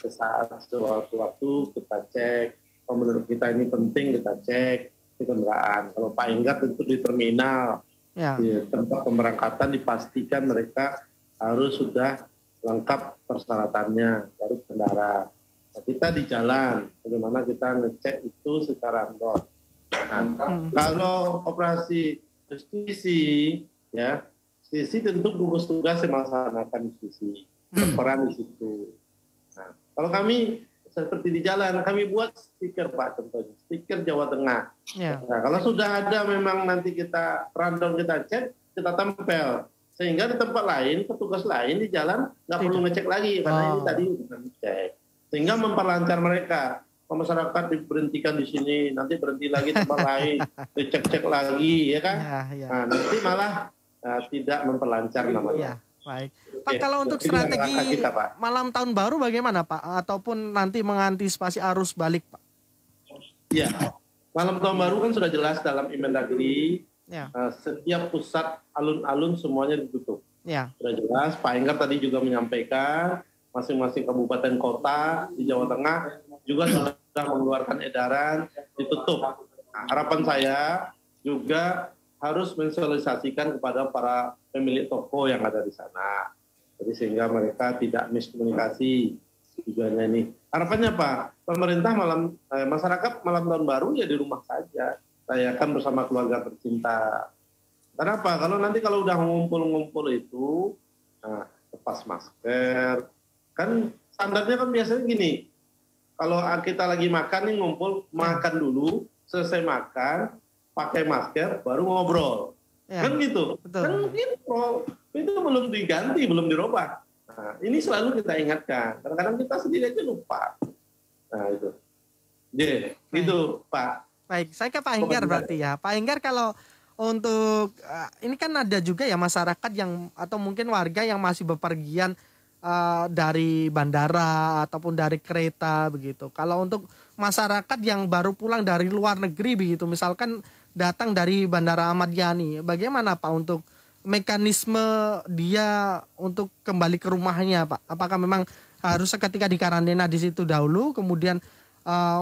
Saat sewaktu-waktu kita cek. Kalau menurut kita ini penting kita cek di kendaraan. Kalau Pak Enggar tentu di terminal. Di tempat pemberangkatan dipastikan mereka harus sudah lengkap persyaratannya baru kendara. Nah, kita di jalan, bagaimana kita ngecek itu secara random. Nah, kalau operasi justisi, ya, justisi tentu gugus tugas yang melaksanakan justisi, berperan di situ. Nah, kalau kami seperti di jalan, kami buat stiker, Pak, contohnya stiker Jawa Tengah. Nah, kalau sudah ada memang nanti kita random kita cek, kita tempel. Sehingga di tempat lain, petugas lain di jalan nggak perlu ngecek lagi, karena ini tadi udah ngecek. Sehingga memperlancar mereka. Masyarakat diberhentikan di sini, nanti berhenti lagi tempat lain, dicek-cek lagi, ya kan? Nah, nanti malah tidak memperlancar namanya. Baik. Pak, kalau untuk strategi kita, Pak, malam tahun baru bagaimana, Pak? Ataupun nanti mengantisipasi arus balik, Pak? Ya, malam tahun baru kan sudah jelas dalam Inmendagri, setiap pusat alun-alun semuanya ditutup. Sudah jelas, Pak Enggar tadi juga menyampaikan, masing-masing kabupaten kota di Jawa Tengah juga sudah mengeluarkan edaran ditutup. Nah, harapan saya juga harus mensosialisasikan kepada para pemilik toko yang ada di sana. Jadi sehingga mereka tidak miskomunikasi tujuannya ini. Harapannya Pak, pemerintah masyarakat malam tahun baru ya di rumah saja. Rayakan bersama keluarga tercinta. Kenapa? Kalau udah ngumpul-ngumpul itu, lepas masker. Kan standarnya kan biasanya gini, kalau kita lagi makan nih ngumpul, makan dulu, selesai makan, pakai masker, baru ngobrol. Kan gitu. Betul. Kan itu belum diganti, belum dirubah. Nah, ini selalu kita ingatkan. Kadang-kadang kita sendiri aja lupa. Nah itu. Gitu Pak. Baik, saya ke Pak Enggar berarti ya. Pak Enggar, kalau untuk ini kan ada juga ya masyarakat yang atau mungkin warga yang masih bepergian dari bandara ataupun dari kereta begitu. Kalau untuk masyarakat yang baru pulang dari luar negeri begitu, misalkan datang dari Bandara Ahmad Yani, bagaimana Pak untuk mekanisme dia untuk kembali ke rumahnya, Pak? Apakah memang harus seketika dikarantina di situ dahulu, kemudian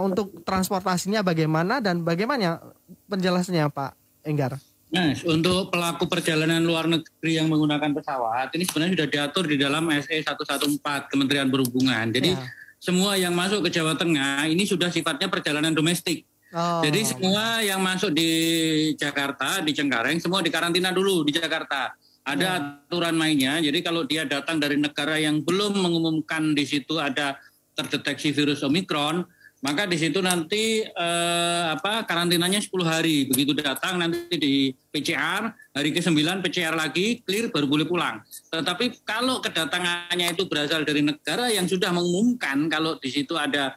untuk transportasinya bagaimana dan bagaimana penjelasannya, Pak Enggar? Nah, untuk pelaku perjalanan luar negeri yang menggunakan pesawat, ini sebenarnya sudah diatur di dalam SE 114 Kementerian Perhubungan. Jadi semua yang masuk ke Jawa Tengah ini sudah sifatnya perjalanan domestik. Jadi semua yang masuk di Jakarta, di Cengkareng, semua dikarantina dulu di Jakarta. Ada aturan mainnya, jadi kalau dia datang dari negara yang belum mengumumkan di situ ada terdeteksi virus Omikron, maka di situ nanti karantinanya 10 hari. Begitu datang nanti di PCR, hari ke-9 PCR lagi, clear baru boleh pulang. Tetapi kalau kedatangannya itu berasal dari negara yang sudah mengumumkan kalau di situ ada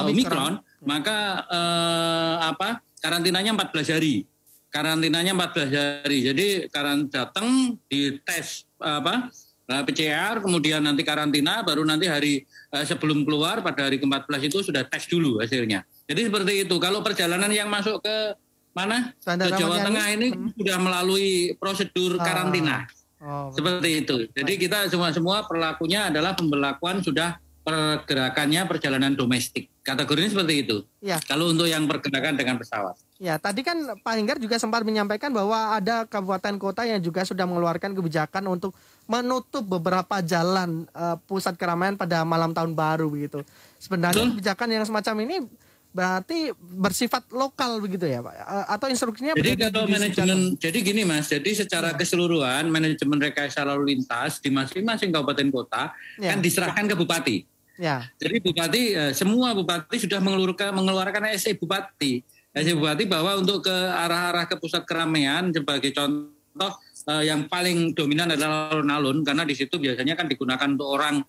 Omikron, maka karantinanya 14 hari. Karantinanya 14 hari. Jadi datang di tes PCR, kemudian nanti karantina, baru nanti hari sebelum keluar pada hari ke-14 itu sudah tes dulu hasilnya. Jadi seperti itu. Kalau perjalanan yang masuk ke mana? Ke Jawa Tengah ini sudah melalui prosedur karantina. Seperti itu. Jadi kita semua perlakunya adalah pembelakuan sudah pergerakannya perjalanan domestik. Kategorinya seperti itu. Ya. Kalau untuk yang pergerakan dengan pesawat. Ya, tadi kan Pak Henggar juga sempat menyampaikan bahwa ada kabupaten kota yang juga sudah mengeluarkan kebijakan untuk menutup beberapa jalan pusat keramaian pada malam tahun baru begitu. Sebenarnya kebijakan yang semacam ini berarti bersifat lokal begitu ya Pak? Atau instruksinya? Jadi kalau manajemen, jadi gini Mas, jadi secara keseluruhan manajemen rekayasa lalu lintas di masing-masing kabupaten kota kan diserahkan ke bupati. Ya. Jadi bupati, semua bupati sudah mengeluarkan SE bupati. SE bupati bahwa untuk ke arah-arah ke pusat keramaian sebagai contoh yang paling dominan adalah alun-alun karena di situ biasanya kan digunakan untuk orang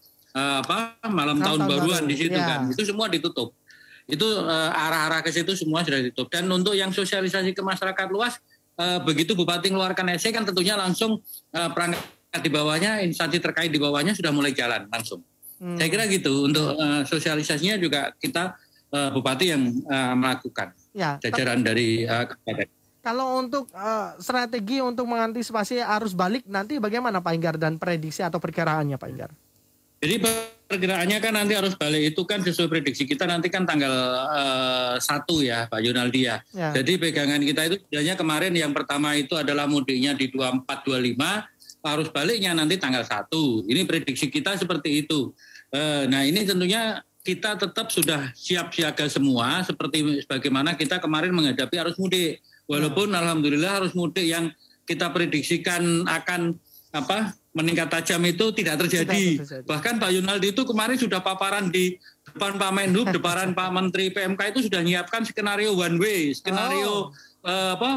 malam tahun baruan di situ kan. Itu semua ditutup. Itu arah-arah ke situ semua sudah ditutup. Dan untuk yang sosialisasi ke masyarakat luas, begitu bupati mengeluarkan SE kan tentunya langsung perangkat di bawahnya, instansi terkait di bawahnya sudah mulai jalan langsung. Saya kira gitu. Untuk sosialisasinya juga kita bupati yang melakukan, jajaran dari kabupaten. Kalau untuk strategi untuk mengantisipasi arus balik nanti bagaimana Pak Henggar dan prediksi atau perkiraannya Pak Henggar? Jadi perkiraannya kan nanti arus balik itu kan sesuai prediksi kita nanti kan tanggal 1 ya Pak Yunaldi ya. Jadi pegangan kita itu sebenarnya kemarin yang pertama itu adalah mudiknya di 24-25, arus baliknya nanti tanggal 1. Ini prediksi kita seperti itu. Nah ini tentunya kita tetap sudah siap siaga semua seperti bagaimana kita kemarin menghadapi arus mudik. Walaupun alhamdulillah arus mudik yang kita prediksikan akan meningkat tajam itu tidak terjadi. Bahkan Pak Yunaldi itu kemarin sudah paparan di depan Pak Menhub, depan Pak Menteri PMK itu sudah menyiapkan skenario one way, skenario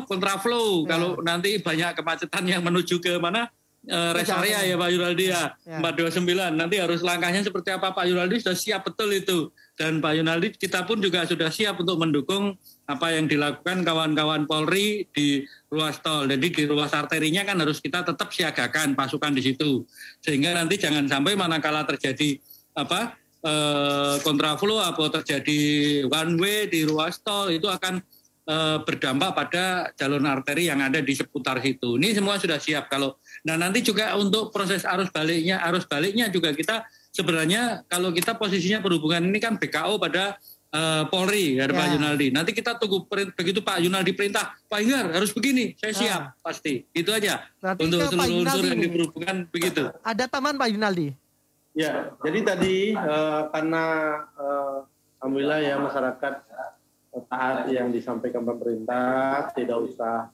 kontraflow. Kalau nanti banyak kemacetan yang menuju ke mana? Rest area ya Pak Yunaldi ya. 429 nanti harus langkahnya seperti apa Pak Yunaldi sudah siap betul itu. Dan Pak Yunaldi kita pun juga sudah siap untuk mendukung apa yang dilakukan kawan-kawan Polri di ruas tol. Jadi di ruas arterinya kan harus kita tetap siagakan pasukan di situ. Sehingga nanti jangan sampai manakala terjadi kontraflow atau terjadi one way di ruas tol itu akan berdampak pada jalur arteri yang ada di seputar situ. Ini semua sudah siap. Nah nanti juga untuk proses arus baliknya juga kita sebenarnya kalau kita posisinya perhubungan ini kan BKO pada Polri ya Pak Yunaldi. Nanti kita tunggu begitu Pak Yunaldi perintah, Pak Henggar harus begini, saya siap pasti. Itu aja. Berarti untuk seluruh unsur yang di perhubungan begitu. Ada taman Pak Yunaldi? Ya, jadi tadi karena alhamdulillah ya masyarakat taat yang disampaikan pemerintah, tidak usah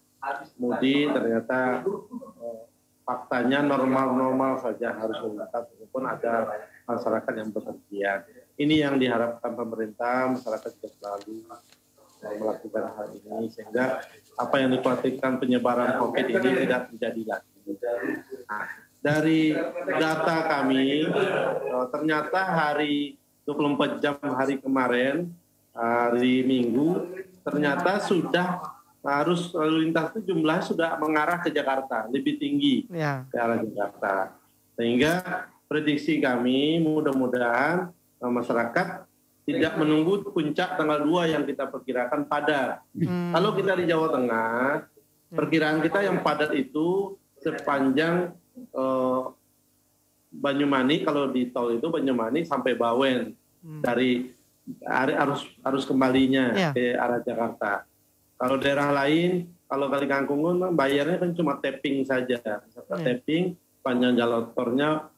mudik, ternyata faktanya normal-normal saja harus berangkat, walaupun ada masyarakat yang bepergian. Ini yang diharapkan pemerintah, masyarakat juga selalu melakukan hal ini, sehingga apa yang dikhawatirkan penyebaran COVID ini tidak terjadi lagi. Nah, dari data kami, ternyata hari 24 jam hari kemarin, hari Minggu, ternyata sudah arus lalu lintas itu jumlahnya sudah mengarah ke Jakarta, lebih tinggi ke arah Jakarta. Sehingga prediksi kami mudah-mudahan masyarakat tidak menunggu puncak tanggal 2 yang kita perkirakan padat. Kalau kita di Jawa Tengah, perkiraan kita yang padat itu sepanjang Banyumanik, kalau di tol itu Banyumanik sampai Bawen, dari arus kembalinya ke arah Jakarta. Kalau daerah lain kalau Kali Kangkung bayarnya kan cuma tapping saja. Tapping, panjang jalan tolnya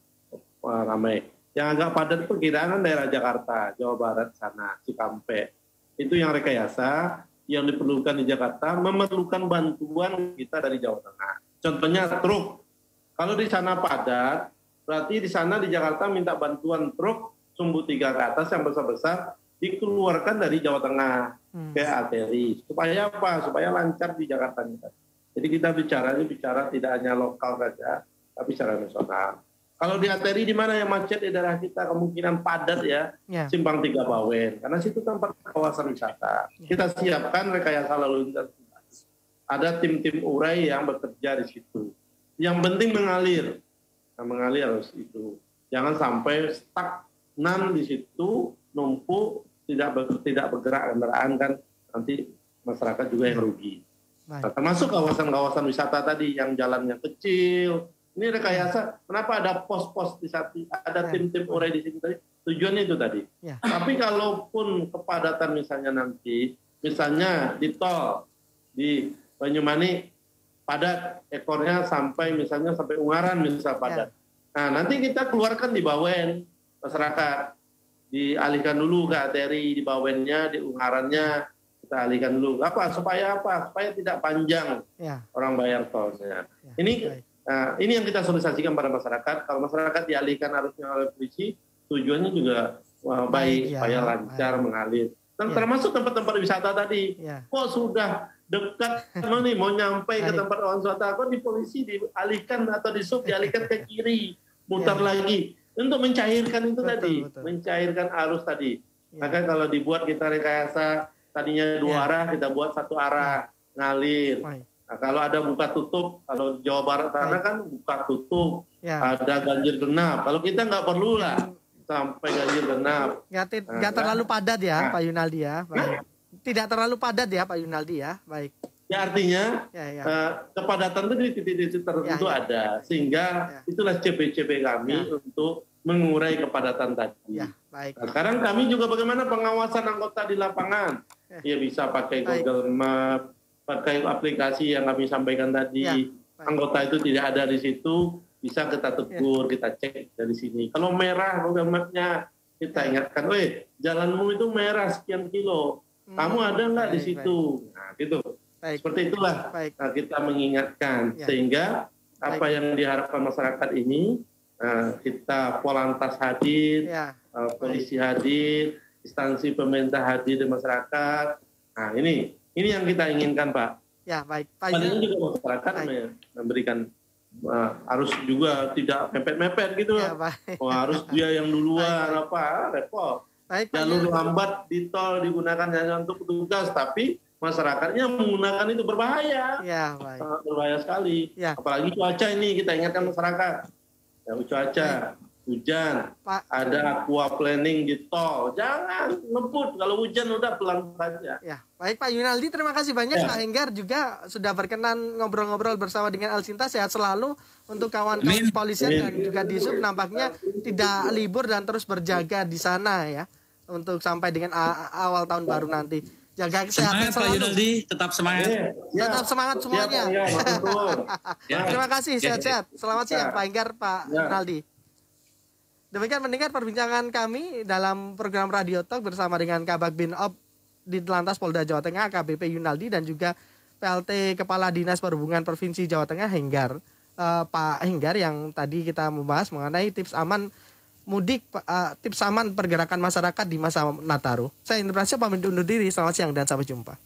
ramai. Yang agak padat itu kira-kira daerah Jakarta, Jawa Barat sana, Cikampek. Itu yang rekayasa, yang diperlukan di Jakarta, memerlukan bantuan kita dari Jawa Tengah. Contohnya truk. Kalau di sana padat, berarti di sana di Jakarta minta bantuan truk sumbu 3 ke atas yang besar-besar, dikeluarkan dari Jawa Tengah ke arteri. Supaya apa? Supaya lancar di Jakarta. Jadi kita bicara tidak hanya lokal saja, tapi secara nasional. Kalau di arteri di mana yang macet di daerah kita kemungkinan padat ya, Simpang 3 Bawen. Karena situ tempat kawasan wisata. Kita siapkan rekayasa lalu lintas. Ada tim-tim urai yang bekerja di situ. Yang penting mengalir. Nah, mengalir harus itu. Jangan sampai stagnan di situ, numpuk, tidak bergerak kendaraan kan nanti masyarakat juga yang rugi. Nah, termasuk kawasan-kawasan wisata tadi yang jalannya kecil. Ini rekayasa. Kenapa ada pos-pos di saat ada tim-tim urai di sini tadi? Tujuannya itu tadi. Tapi kalaupun kepadatan misalnya nanti, misalnya di tol di Banyumanik padat ekornya sampai Ungaran misal padat. Nah nanti kita keluarkan di Bawen masyarakat. Dialihkan dulu ke arteri di Bawennya, di Ungarannya kita alihkan dulu. Supaya tidak panjang orang bayar tolnya. Ini yang kita sosialisasikan pada masyarakat. Kalau masyarakat dialihkan arusnya oleh polisi, tujuannya juga baik, supaya lancar mengalir. Dan termasuk tempat-tempat wisata tadi. Kok sudah dekat mau nyampe ke tempat orang wisata, kok di polisi dialihkan atau di sub dialihkan ke kiri, mutar lagi. Untuk mencairkan itu mencairkan arus tadi. Maka kalau dibuat kita rekayasa tadinya 2 arah, kita buat 1 arah, ngalir. Nah, kalau ada buka tutup, kalau Jawa Barat sana kan buka tutup, ada ganjil genap. Kalau kita nggak perlu lah sampai ganjil genap. Nggak terlalu padat ya, Pak Yunaldi ya. Baik. Tidak terlalu padat ya, Pak Yunaldi ya. Baik. Ya artinya kepadatan itu di titik-titik tertentu ada, sehingga itulah CP-CP kami untuk mengurai kepadatan tadi. Baik. Nah, sekarang kami juga bagaimana pengawasan anggota di lapangan, ya bisa pakai Google Map, pakai aplikasi yang kami sampaikan tadi. Anggota itu tidak ada di situ, bisa kita tegur, kita cek dari sini. Kalau merah Google Map-nya, kita ingatkan, jalanmu itu merah sekian kilo, kamu ada nggak di situ? Nah, gitu. Seperti itulah kita mengingatkan sehingga apa yang diharapkan masyarakat ini kita Polantas hadir, polisi hadir, instansi pemerintah hadir di masyarakat. Nah ini yang kita inginkan Pak. Ya baik. Padahal juga masyarakat memberikan harus juga tidak mepet-mepet gitu. Harus dia yang duluan repot. Jalur lambat di tol digunakan hanya untuk petugas, tapi masyarakatnya menggunakan itu berbahaya. Sangat berbahaya sekali. Apalagi cuaca ini kita ingatkan masyarakat. Cuaca, hujan, ada aqua planning di tol. Jangan ngebut, kalau hujan udah pelan saja. Baik Pak Yunaldi, terima kasih banyak. Pak Enggar juga sudah berkenan ngobrol-ngobrol bersama dengan Elsinta. Sehat selalu untuk kawan-kawan kepolisian dan juga di sub, nampaknya tidak libur dan terus berjaga di sana ya untuk sampai dengan awal tahun baru nanti. Jaga kesehatan selalu. Pak Yunaldi, tetap semangat. Tetap semangat semuanya. Terima kasih, sehat-sehat. Selamat siang Pak Enggar, Pak Yunaldi. Demikian mendengar perbincangan kami dalam program Radio Talk bersama dengan Kabag Binop di Telantas Polda Jawa Tengah, AKBP Yunaldi, dan juga PLT Kepala Dinas Perhubungan Provinsi Jawa Tengah, Enggar. Pak Enggar yang tadi kita membahas mengenai tips aman mudik, tips aman pergerakan masyarakat di masa Nataru. Saya Indra Prasetyo pamit undur diri. Selamat siang dan sampai jumpa.